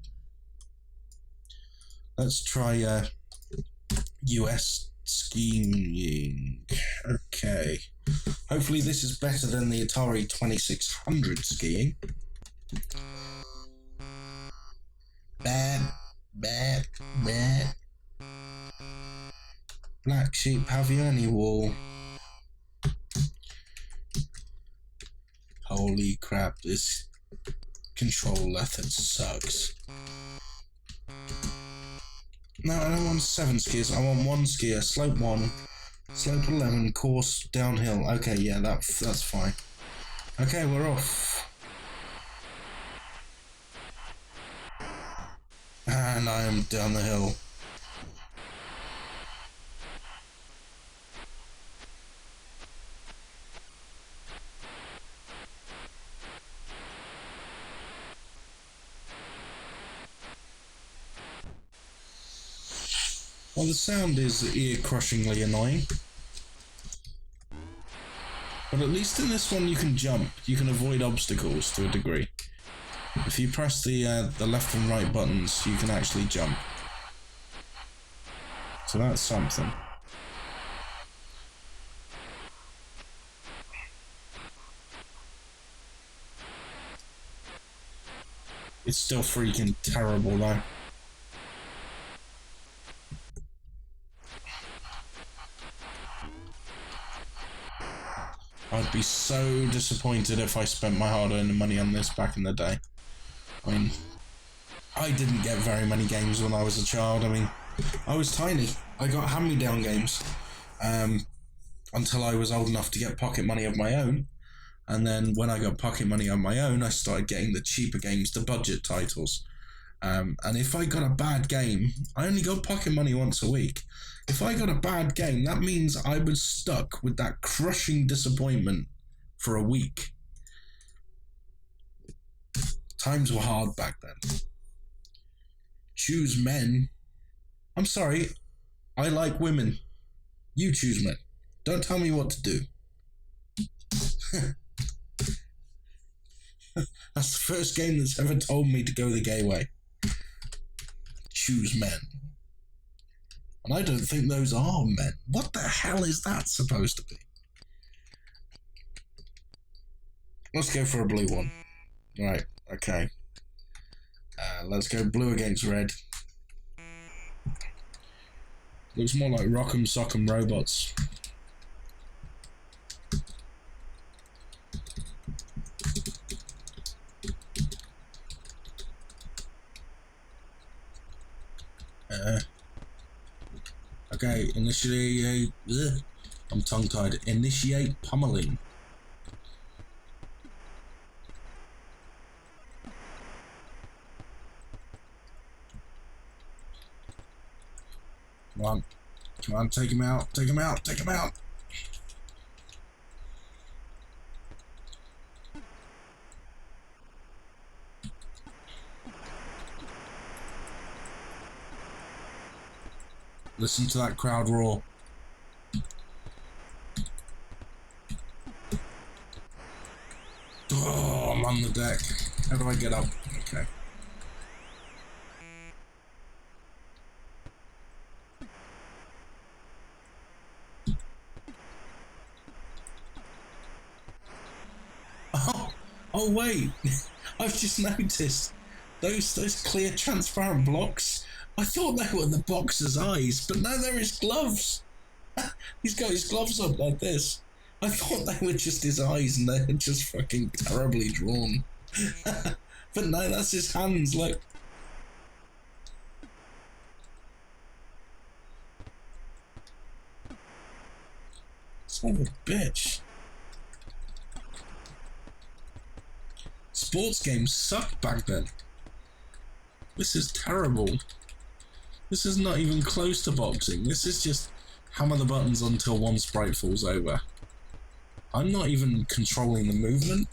Let's try US skiing. Okay. Hopefully this is better than the Atari 2600 skiing. Bad. Black sheep, have you any wool? Holy crap, this control method sucks. No, I don't want 7 skiers, I want 1 skier. Slope 1, slope 11, course downhill. Okay, yeah, that's fine. Okay, we're off. And I am down the hill. Well, the sound is ear-crushingly annoying. But at least in this one you can jump. You can avoid obstacles to a degree. If you press the left and right buttons, you can actually jump. So that's something. It's still freaking terrible though. I'd be so disappointed if I spent my hard-earned money on this back in the day. I mean, I didn't get very many games when I was a child. I mean, I was tiny. I got hand-me-down games until I was old enough to get pocket money of my own. And then when I got pocket money on my own, I started getting the cheaper games, the budget titles. And if I got a bad game, I only got pocket money once a week. If I got a bad game, that means I was stuck with that crushing disappointment for a week. Times were hard back then. Choose men. I'm sorry, I like women. You choose men. Don't tell me what to do. That's the first game that's ever told me to go the gay way. Choose men. And I don't think those are men. What the hell is that supposed to be? Let's go for a blue one. Right, okay. Let's go blue against red. Looks more like Rock'em Sock'em Robots. Okay, initiate. I'm tongue-tied. Initiate pummeling. Come on. Come on, take him out. Take him out. Take him out. Listen to that crowd roar. Oh, I'm on the deck. How do I get up? Okay. Oh wait, I've just noticed those clear transparent blocks. I thought they were the boxer's eyes, but no, they're his gloves. He's got his gloves up like this. I thought they were just his eyes and they're just fucking terribly drawn. But no, that's his hands, look. Son of a bitch. Sports games sucked back then. This is terrible. This is not even close to boxing. This is just hammer the buttons until one sprite falls over. I'm not even controlling the movement.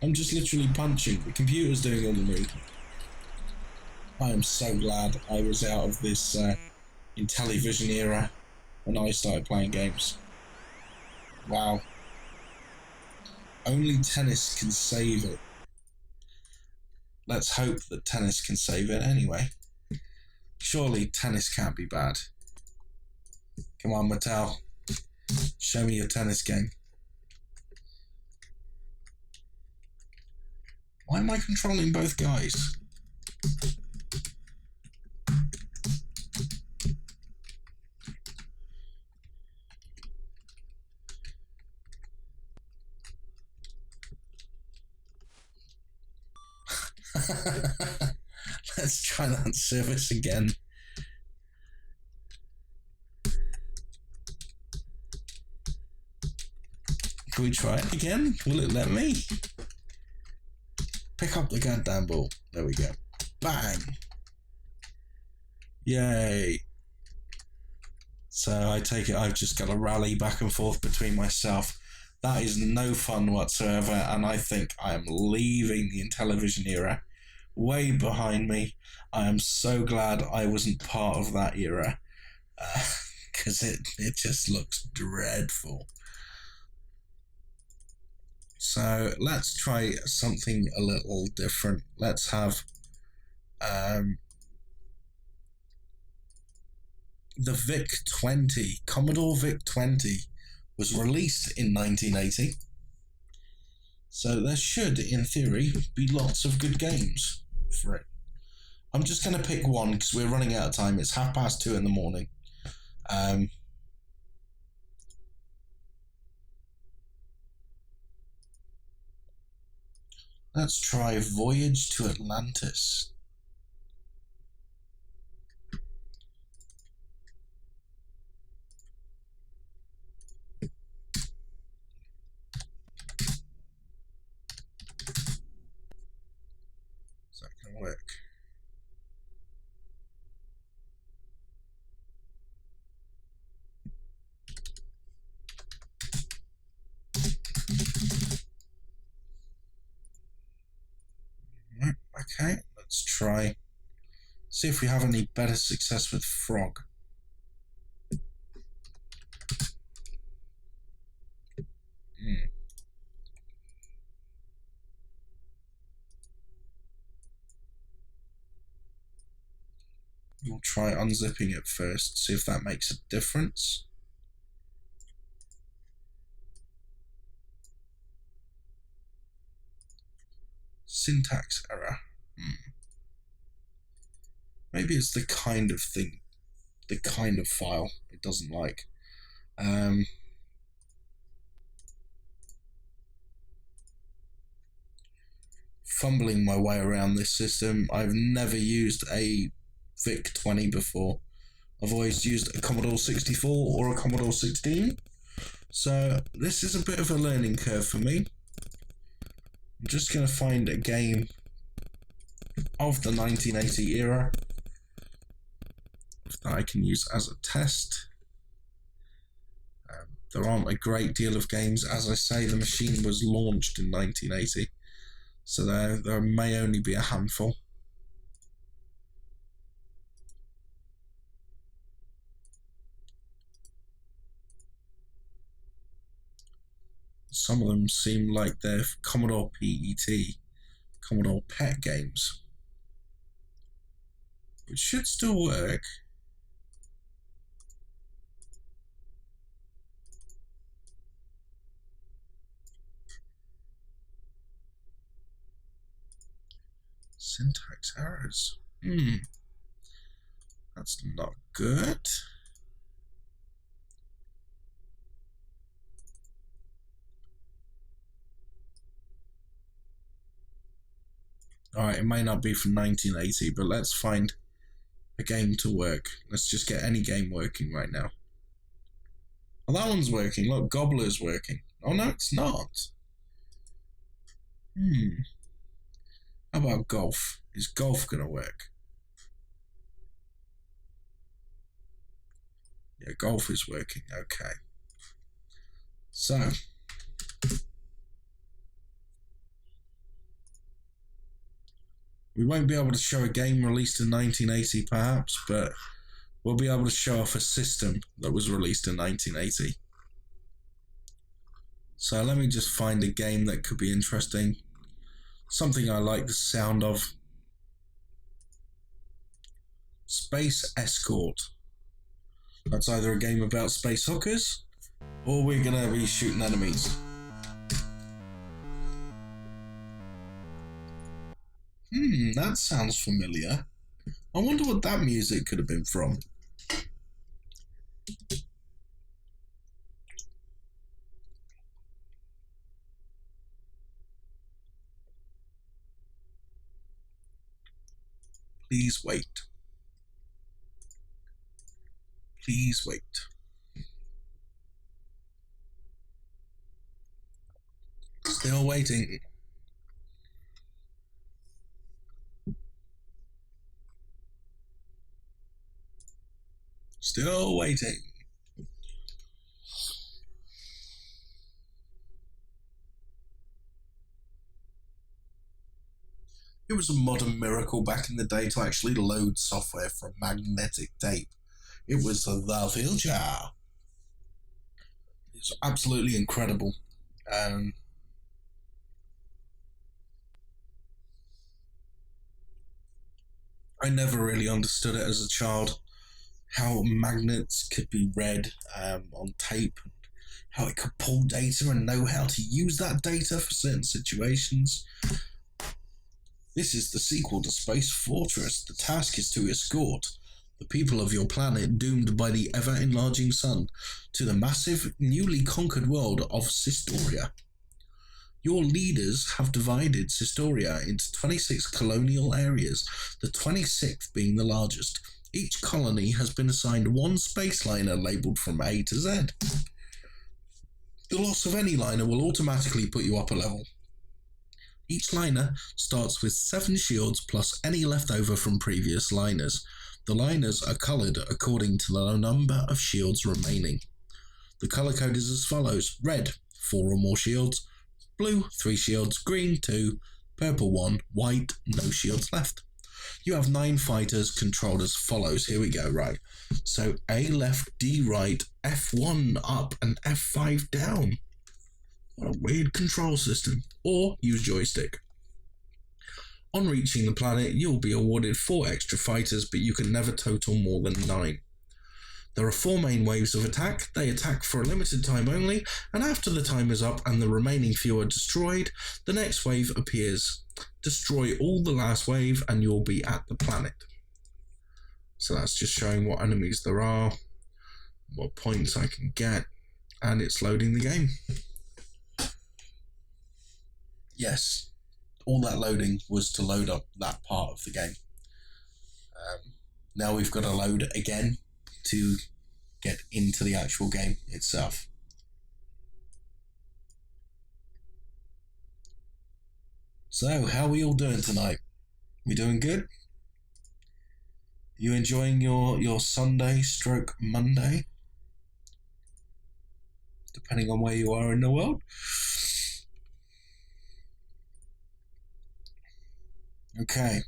I'm just literally punching. The computer's doing all the movement. I am so glad I was out of this Intellivision era when I started playing games. Wow. Only tennis can save it. Let's hope that tennis can save it anyway. Surely tennis can't be bad. Come on, Mattel. Show me your tennis game. Why am I controlling both guys? Let's try that service again. Can we try it again? Will it let me? Pick up the goddamn ball. There we go. Bang! Yay! So I take it I've just got to rally back and forth between myself. That is no fun whatsoever, and I think I am leaving the Intellivision era way behind me. I am so glad I wasn't part of that era, because it just looks dreadful. So let's try something a little different. Let's have the VIC-20. Commodore VIC-20 was released in 1980. So there should, in theory, be lots of good games for it. I'm just going to pick one because we're running out of time. It's 2:30 in the morning. Let's try Voyage to Atlantis. Is that going to work? Okay, let's try. See if we have any better success with Frog. We'll try unzipping it first, see if that makes a difference. Syntax error. Maybe it's the kind of thing, the kind of file it doesn't like. Fumbling my way around this system. I've never used a VIC-20 before. I've always used a Commodore 64 or a Commodore 16. So this is a bit of a learning curve for me. I'm just going to find a game of the 1980 era that I can use as a test. There aren't a great deal of games. As I say, the machine was launched in 1980, so there may only be a handful. Some of them seem like they're Commodore PET, Commodore PET games, which should still work. Syntax errors. That's not good. Alright, it may not be from 1980, but let's find a game to work. Let's just get any game working right now. Oh, that one's working. Look, Gobbler's working. Oh, no, it's not. How about golf? Is golf going to work? Yeah, golf is working. Okay. So, We won't be able to show a game released in 1980 perhaps, but we'll be able to show off a system that was released in 1980. So let me just find a game that could be interesting. Something I like the sound of. Space Escort. That's either a game about space hookers, or we're gonna be shooting enemies. That sounds familiar. I wonder what that music could have been from. Please wait. Please wait. Still waiting. Still waiting. It was a modern miracle back in the day to actually load software from magnetic tape. It was the future. It's absolutely incredible. I never really understood it as a child, how magnets could be read on tape, how it could pull data and know how to use that data for certain situations. This is the sequel to Space Fortress. The task is to escort the people of your planet, doomed by the ever-enlarging sun, to the massive, newly conquered world of Sistoria. Your leaders have divided Sistoria into 26 colonial areas, the 26th being the largest. Each colony has been assigned one space liner labelled from A to Z. The loss of any liner will automatically put you up a level. Each liner starts with 7 shields plus any leftover from previous liners. The liners are coloured according to the number of shields remaining. The colour code is as follows: red, 4 or more shields; blue, 3 shields; green, 2; purple, 1; white, no shields left. You have 9 fighters controlled as follows. Here we go, right. So A left, D right, F1 up, and F5 down. What a weird control system. Or use joystick. On reaching the planet, you'll be awarded 4 extra fighters, but you can never total more than 9. There are 4 main waves of attack. They attack for a limited time only, and after the time is up and the remaining few are destroyed, the next wave appears. Destroy all the last wave and you'll be at the planet. So that's just showing what enemies there are, what points I can get, and it's loading the game. Yes, all that loading was to load up that part of the game. Now we've got to load again to get into the actual game itself. So, how are we all doing tonight? We doing good? You enjoying your Sunday stroke Monday? Depending on where you are in the world. Okay.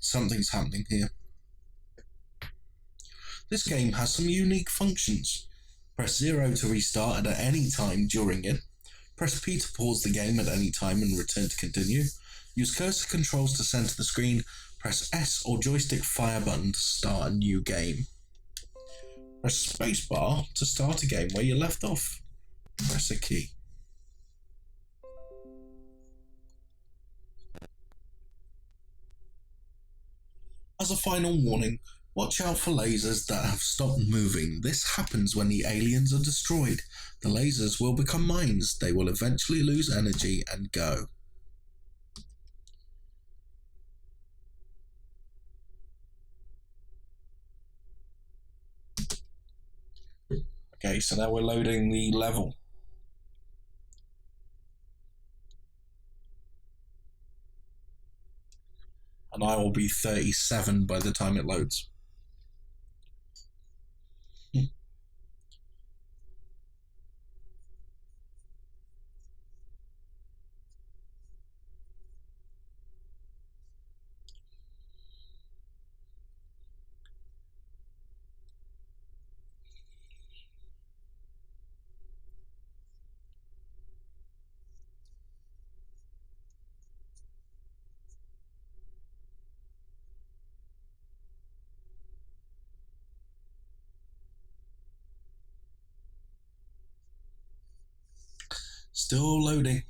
Something's happening here. This game has some unique functions. Press 0 to restart at any time during it. Press P to pause the game at any time and return to continue. Use cursor controls to center the screen. Press S or joystick fire button to start a new game. Press spacebar to start a game where you left off. Press a key. As a final warning, watch out for lasers that have stopped moving. This happens when the aliens are destroyed. The lasers will become mines. They will eventually lose energy and go. Okay, so now we're loading the level. And I will be 37 by the time it loads. Still loading.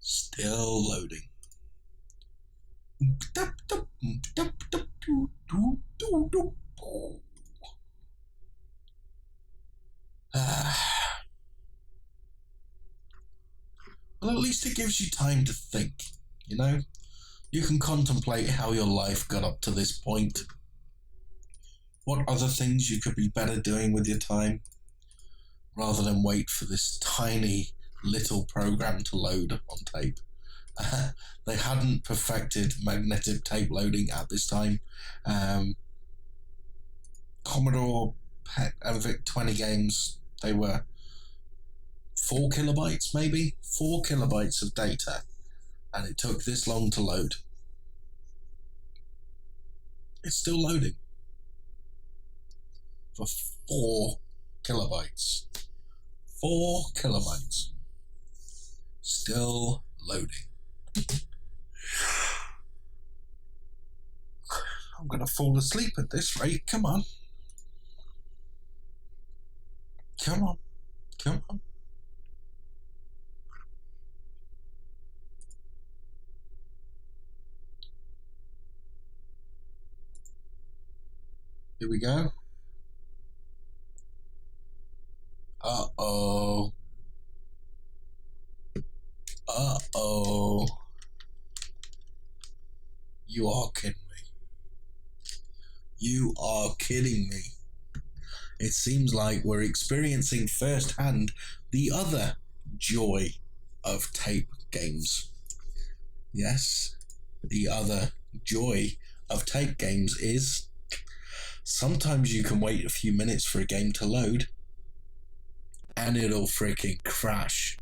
Still loading. Well, at least it gives you time to think, you know? You can contemplate how your life got up to this point. What other things you could be better doing with your time, rather than wait for this tiny little program to load on tape. They hadn't perfected magnetic tape loading at this time. Commodore PET and VIC-20 games, they were 4 kilobytes maybe? 4 kilobytes of data, and it took this long to load. It's still loading. For 4 kilobytes. 4 kilobytes. Still loading. I'm gonna fall asleep at this rate. Come on. Come on. Come on. Here we go. Uh-oh. Uh-oh. You are kidding me. You are kidding me. It seems like we're experiencing firsthand the other joy of tape games. Yes, the other joy of tape games is sometimes you can wait a few minutes for a game to load and it'll freaking crash.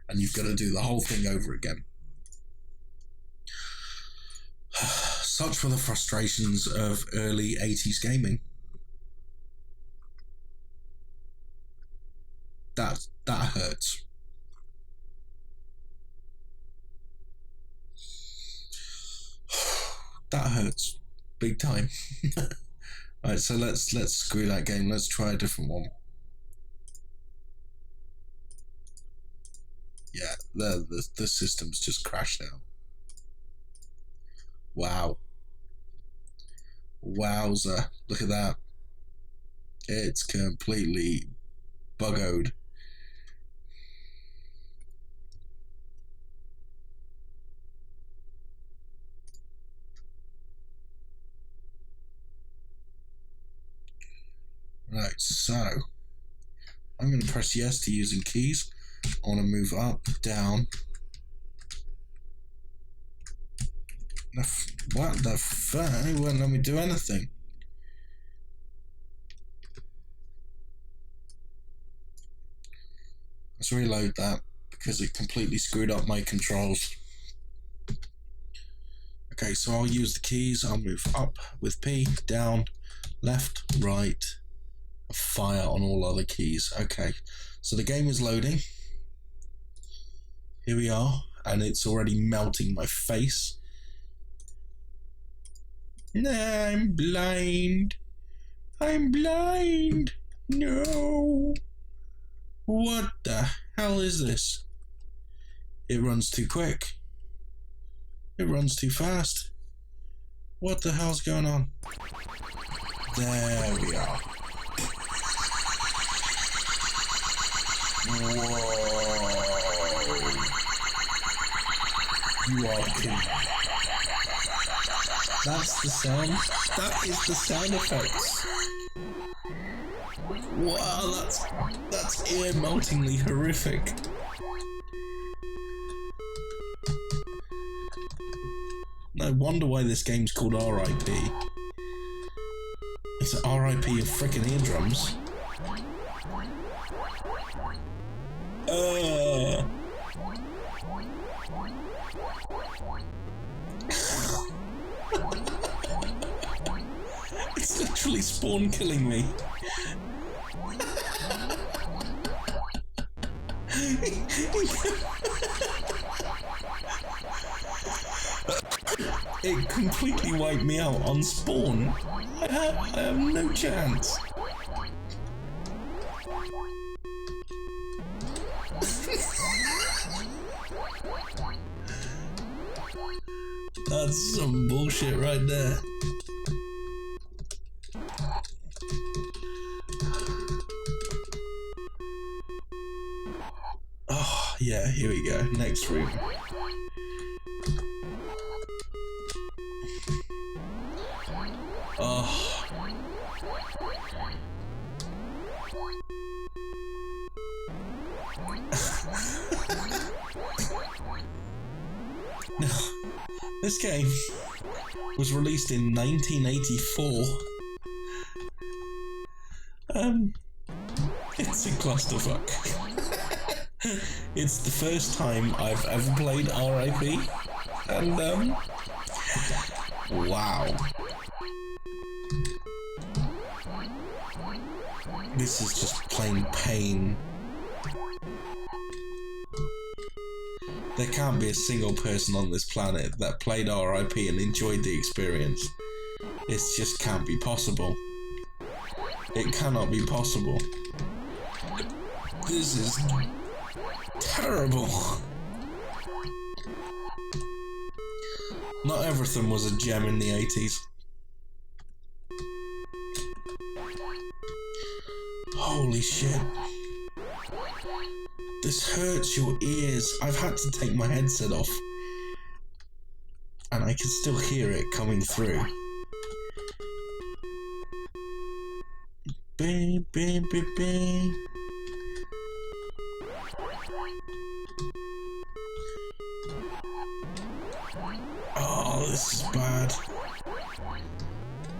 And you've got to do the whole thing over again. Such were the frustrations of early 80s gaming. That hurts. That hurts big time. Alright, so let's screw that game. Let's try a different one. Yeah, the system's just crashed out. Wow. Wowza. Look at that. It's completely buggoed. Right, so I'm going to press yes to using keys. I want to move up, down. What the fuck? It won't let me do anything. Let's reload that because it completely screwed up my controls. Okay, so I'll use the keys. I'll move up with P, down, left, right, fire on all other keys. Okay, so the game is loading. Here we are, and it's already melting my face. I'm blind. I'm blind. No. What the hell is this? It runs too quick. It runs too fast. What the hell's going on? There we are. Whoa. You are kidding. That's the sound. That is the sound effects. Wow, that's ear-meltingly horrific. No wonder why this game's called R.I.P. It's an R.I.P. of frickin' eardrums. It's literally spawn killing me. It completely wiped me out on spawn. I have no chance. That's some bullshit right there. Oh, yeah, here we go. Next room. Oh. Now, this game was released in 1984. It's a clusterfuck. It's the first time I've ever played RIP, and wow. This is just plain pain. There can't be a single person on this planet that played RIP and enjoyed the experience. It just can't be possible. It cannot be possible. This is terrible. Not everything was a gem in the 80s. Holy shit. This hurts your ears. I've had to take my headset off, and I can still hear it coming through. Bing, bing, bing, bing. Oh, this is bad.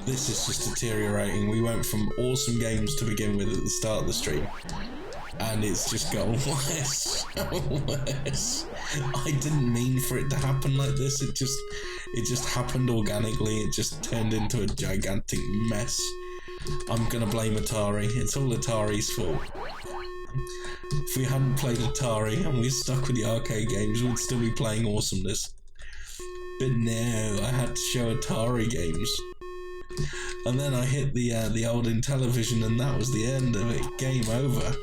This is just deteriorating. We went from awesome games to begin with at the start of the stream, and it's just gotten worse and worse. I didn't mean for it to happen like this. It just happened organically. It just turned into a gigantic mess. I'm gonna blame Atari. It's all Atari's fault. If we hadn't played Atari and we stuck with the arcade games, we'd still be playing awesomeness. But no, I had to show Atari games. And then I hit the old Intellivision, and that was the end of it. Game over.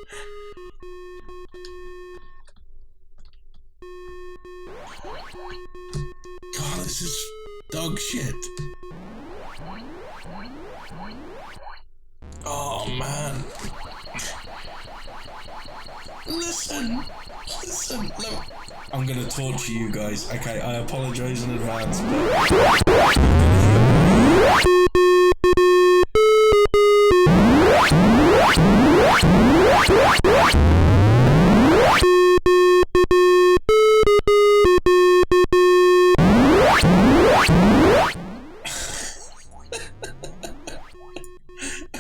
God, this is dog shit. Oh man. Listen. Look. I'm gonna torture you guys. Okay, I apologize in advance.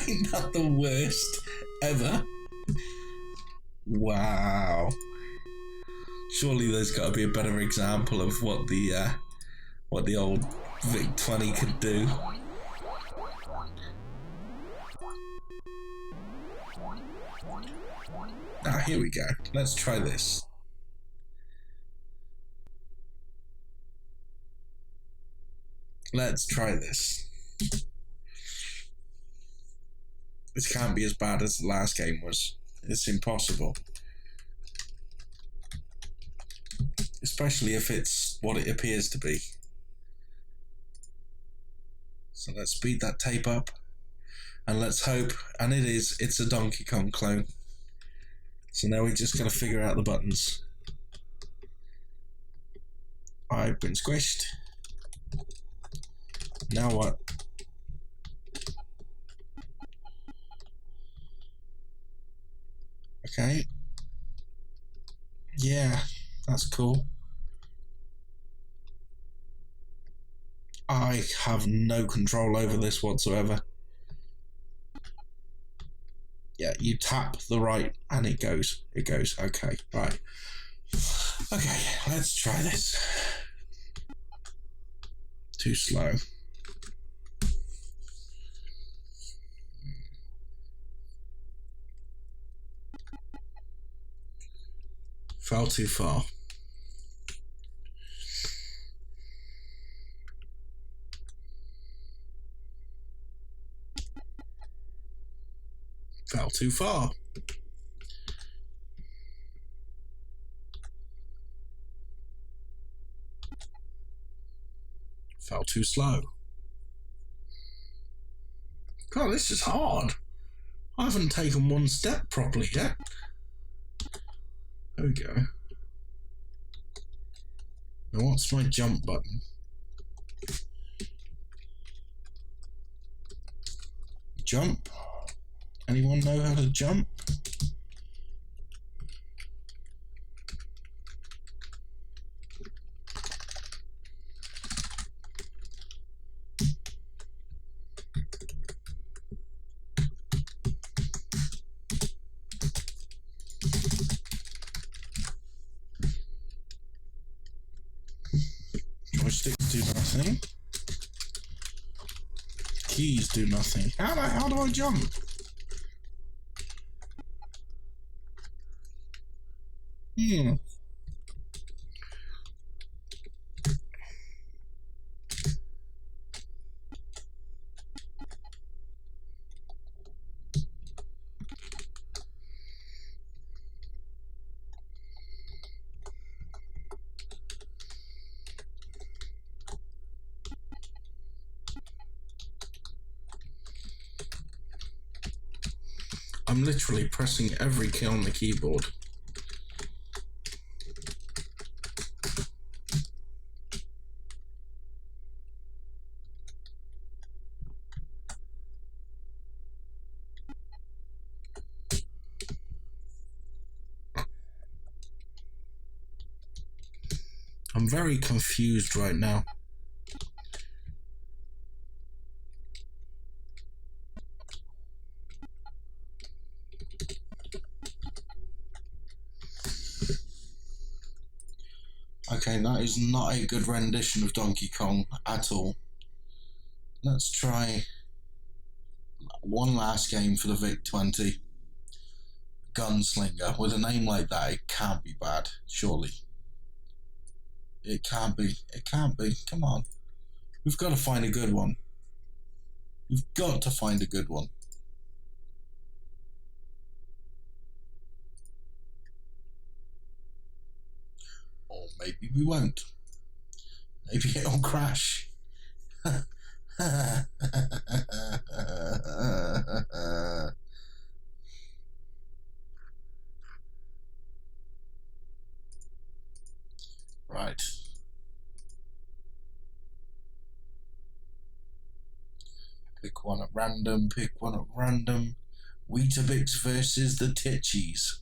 Ain't that the worst ever? Wow. Surely there's got to be a better example of what the old VIC-20 could do. Ah, here we go. Let's try this. Let's try this. This can't be as bad as the last game was. It's impossible. Especially if it's what it appears to be. So let's speed that tape up. And let's hope, and it is, it's a Donkey Kong clone. So now we're just going to figure out the buttons. I've been squished. Now what? Okay. Yeah, that's cool. I have no control over this whatsoever. Yeah, you tap the right and it goes. It goes. Okay, right. Okay, let's try this. Too slow. Fell too far. Fell too far. Fell too slow. God, this is hard. I haven't taken one step properly yet. There we go. Now what's my jump button? Jump? Anyone know how to jump? Joysticks do nothing. Keys do nothing. How do I jump? I'm literally pressing every key on the keyboard. I'm very confused right now. Okay, that is not a good rendition of Donkey Kong at all. Let's try one last game for the VIC-20. Gunslinger. With a name like that, it can't be bad, surely. It can't be. It can't be. Come on. We've got to find a good one. We've got to find a good one. Or maybe we won't. Maybe it'll crash. Right. Pick one at random, pick one at random. Weetabix versus the Titchies.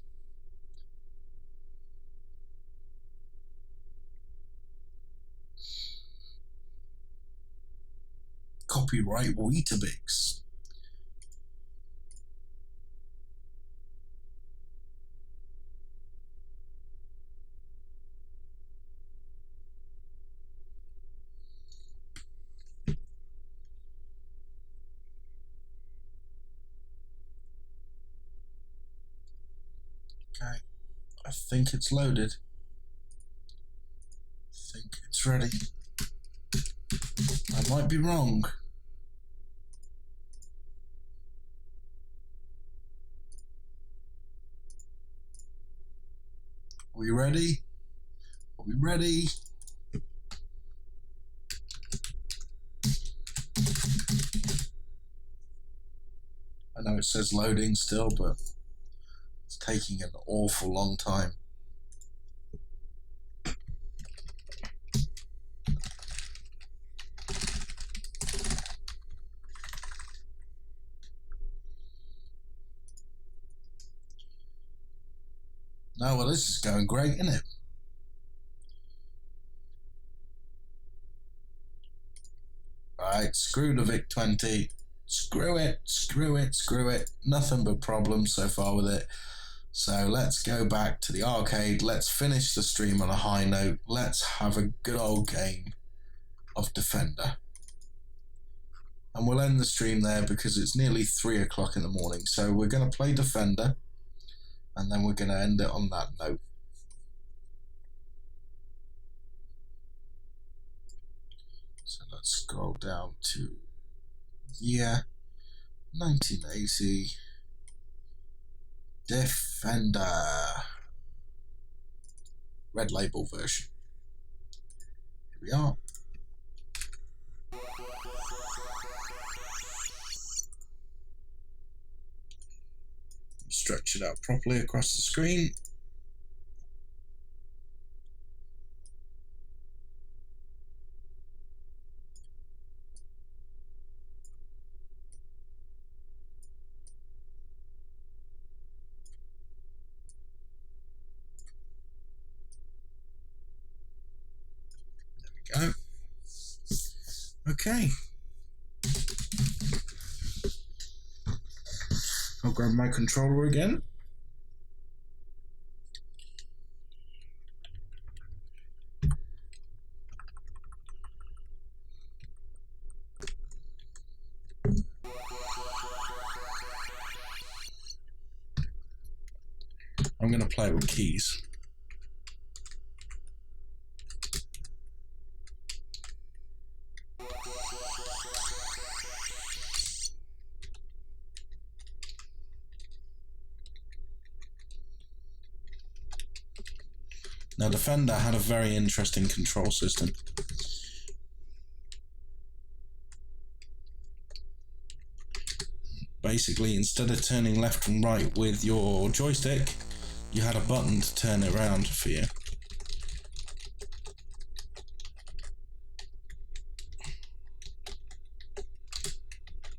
Copyright Weetabix. Okay, I think it's loaded. I think it's ready. I might be wrong. Are we ready? Are we ready? I know it says loading still, but it's taking an awful long time. No, well, this is going great, isn't it? Right, screw the VIC-20. Screw it, screw it, screw it. Nothing but problems so far with it. So let's go back to the arcade. Let's finish the stream on a high note. Let's have a good old game of Defender. And we'll end the stream there because it's nearly 3 o'clock in the morning. So we're going to play Defender. And then we're going to end it on that note. So let's scroll down to, 1980. Defender. Red label version. Here we are. stretch it out properly across the screen. There we go. Okay. I'll grab my controller again. I'm going to play with keys. Now, Defender had a very interesting control system. Basically, instead of turning left and right with your joystick, you had a button to turn it around for you.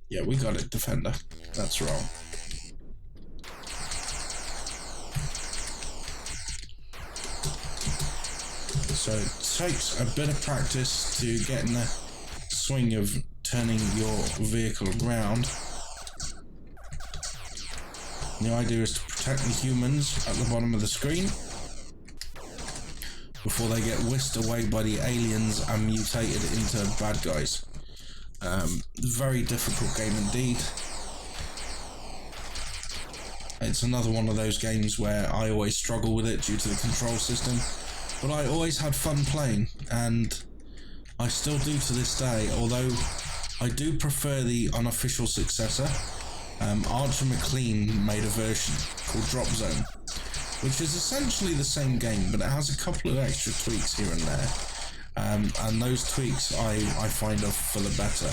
Yeah, we got it, Defender. That's wrong. So it takes a bit of practice to get in the swing of turning your vehicle around. And the idea is to protect the humans at the bottom of the screen before they get whisked away by the aliens and mutated into bad guys. Very difficult game indeed. It's another one of those games where I always struggle with it due to the control system, but I always had fun playing, and I still do to this day, although I do prefer the unofficial successor. Archer McLean made a version called Drop Zone, which is essentially the same game, but it has a couple of extra tweaks here and there, and those tweaks I find are for the better.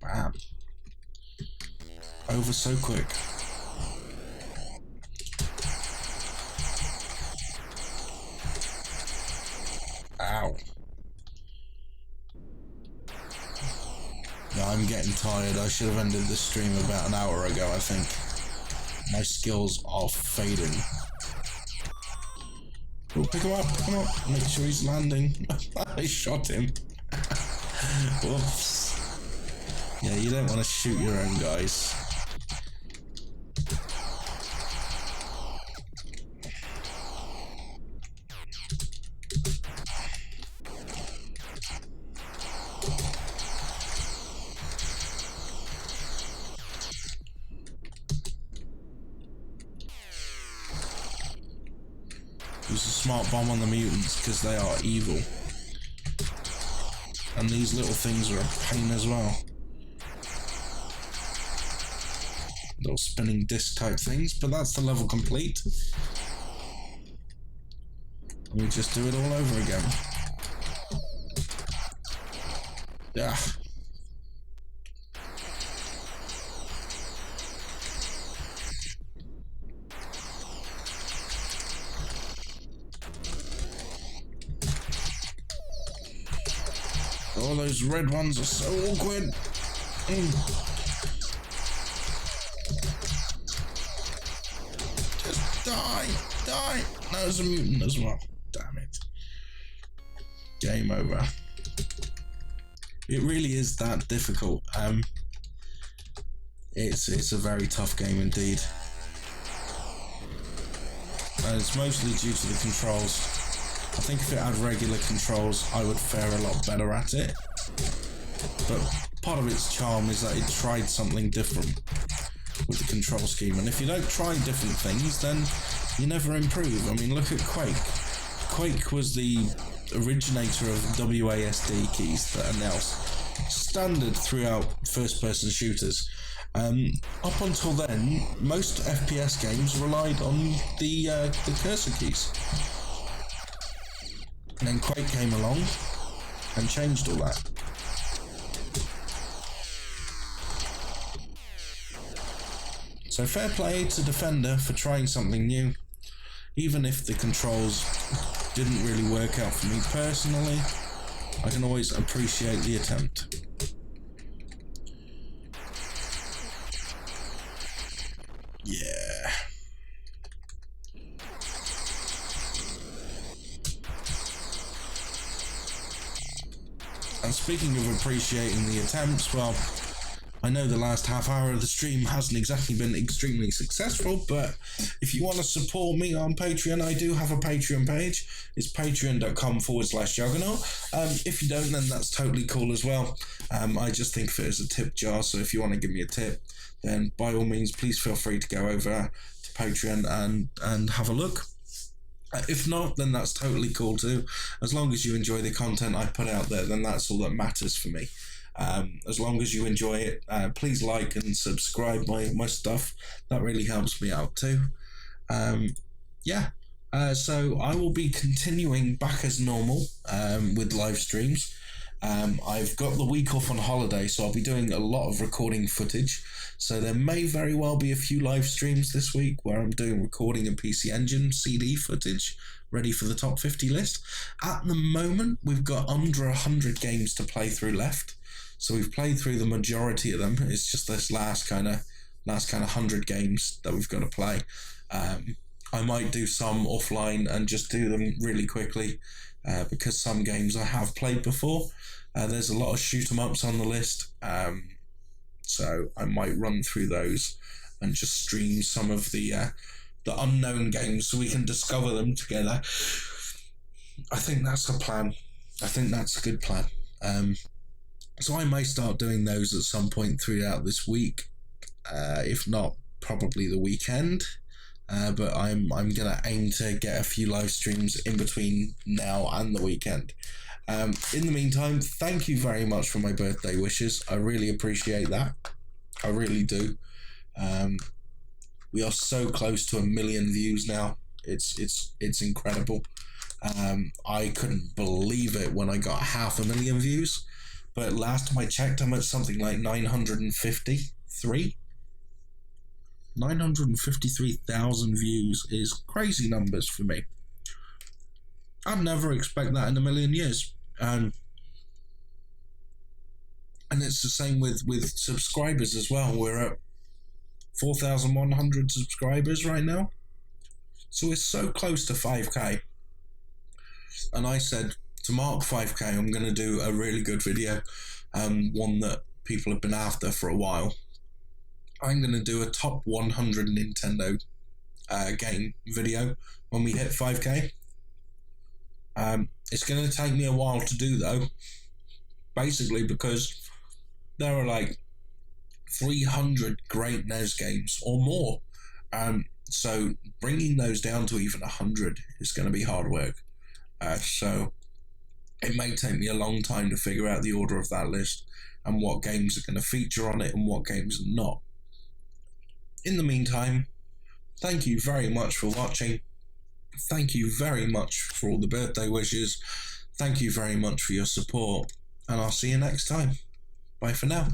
Bam. Over so quick. Ow. No, I'm getting tired. I should have ended the stream about an hour ago, I think. My skills are fading. Oh, pick him up, pick him up. Make sure he's landing. I shot him. Whoops. Yeah, you don't want to shoot your own guys. Use a smart bomb on the mutants because they are evil. And these little things are a pain as well. Little spinning disc type things, but that's the level complete. And we just do it all over again. Yeah. Oh, those red ones are so awkward. Just die! No, there's a mutant as well. Damn it. Game over. It really is that difficult. It's a very tough game indeed. And it's mostly due to the controls. I think if it had regular controls, I would fare a lot better at it. But part of its charm is that it tried something different with the control scheme. And if you don't try different things, then you never improve. I mean, look at Quake. Quake was the originator of WASD keys that are now standard throughout first-person shooters. Up until then, most FPS games relied on the cursor keys. And then Quake came along and changed all that. So fair play to Defender for trying something new. Even if the controls didn't really work out for me personally, I can always appreciate the attempt. Yeah. And speaking of appreciating the attempts, well, I know the last half hour of the stream hasn't exactly been extremely successful, but if you want to support me on Patreon, I do have a Patreon page. It's patreon.com/Juggernaut. If you don't, then that's totally cool as well. I just think of it as a tip jar, so if you want to give me a tip, then by all means, please feel free to go over to Patreon and have a look. If not, then that's totally cool too. As long as you enjoy the content I put out there, then that's all that matters for me. As long as you enjoy it, please like and subscribe my stuff. That really helps me out too. So I will be continuing back as normal with live streams. I've got the week off on holiday, so I'll be doing a lot of recording footage. So there may very well be a few live streams this week where I'm doing recording and PC Engine CD footage ready for the top 50 list. At the moment, we've got under 100 games to play through left. So we've played through the majority of them. It's just this last kind of 100 games that we've got to play. I might do some offline and just do them really quickly because some games I have played before. There's a lot of shoot 'em ups on the list, so I might run through those and just stream some of the unknown games so we can discover them together. I think that's a plan. I think that's a good plan. So I may start doing those at some point throughout this week, if not probably the weekend. But I'm gonna aim to get a few live streams in between now and the weekend. In the meantime, thank you very much for my birthday wishes. I really appreciate that. I really do. We are so close to 1 million views now. It's incredible. I couldn't believe it when I got 500,000 views. But last time I checked, I'm at something like 953. 953,000 views is crazy numbers for me. I'd never expect that in a million years. And it's the same with subscribers as well. We're at 4,100 subscribers right now. So we're so close to 5k. And I said, to mark 5k, I'm going to do a really good video, one that people have been after for a while. I'm going to do a top 100 Nintendo game video when we hit 5k. It's going to take me a while to do, though, basically because there are like 300 great NES games or more. So bringing those down to even 100 is going to be hard work. So it may take me a long time to figure out the order of that list and what games are going to feature on it and what games are not. In the meantime, thank you very much for watching. Thank you very much for all the birthday wishes. Thank you very much for your support, and I'll see you next time. Bye for now.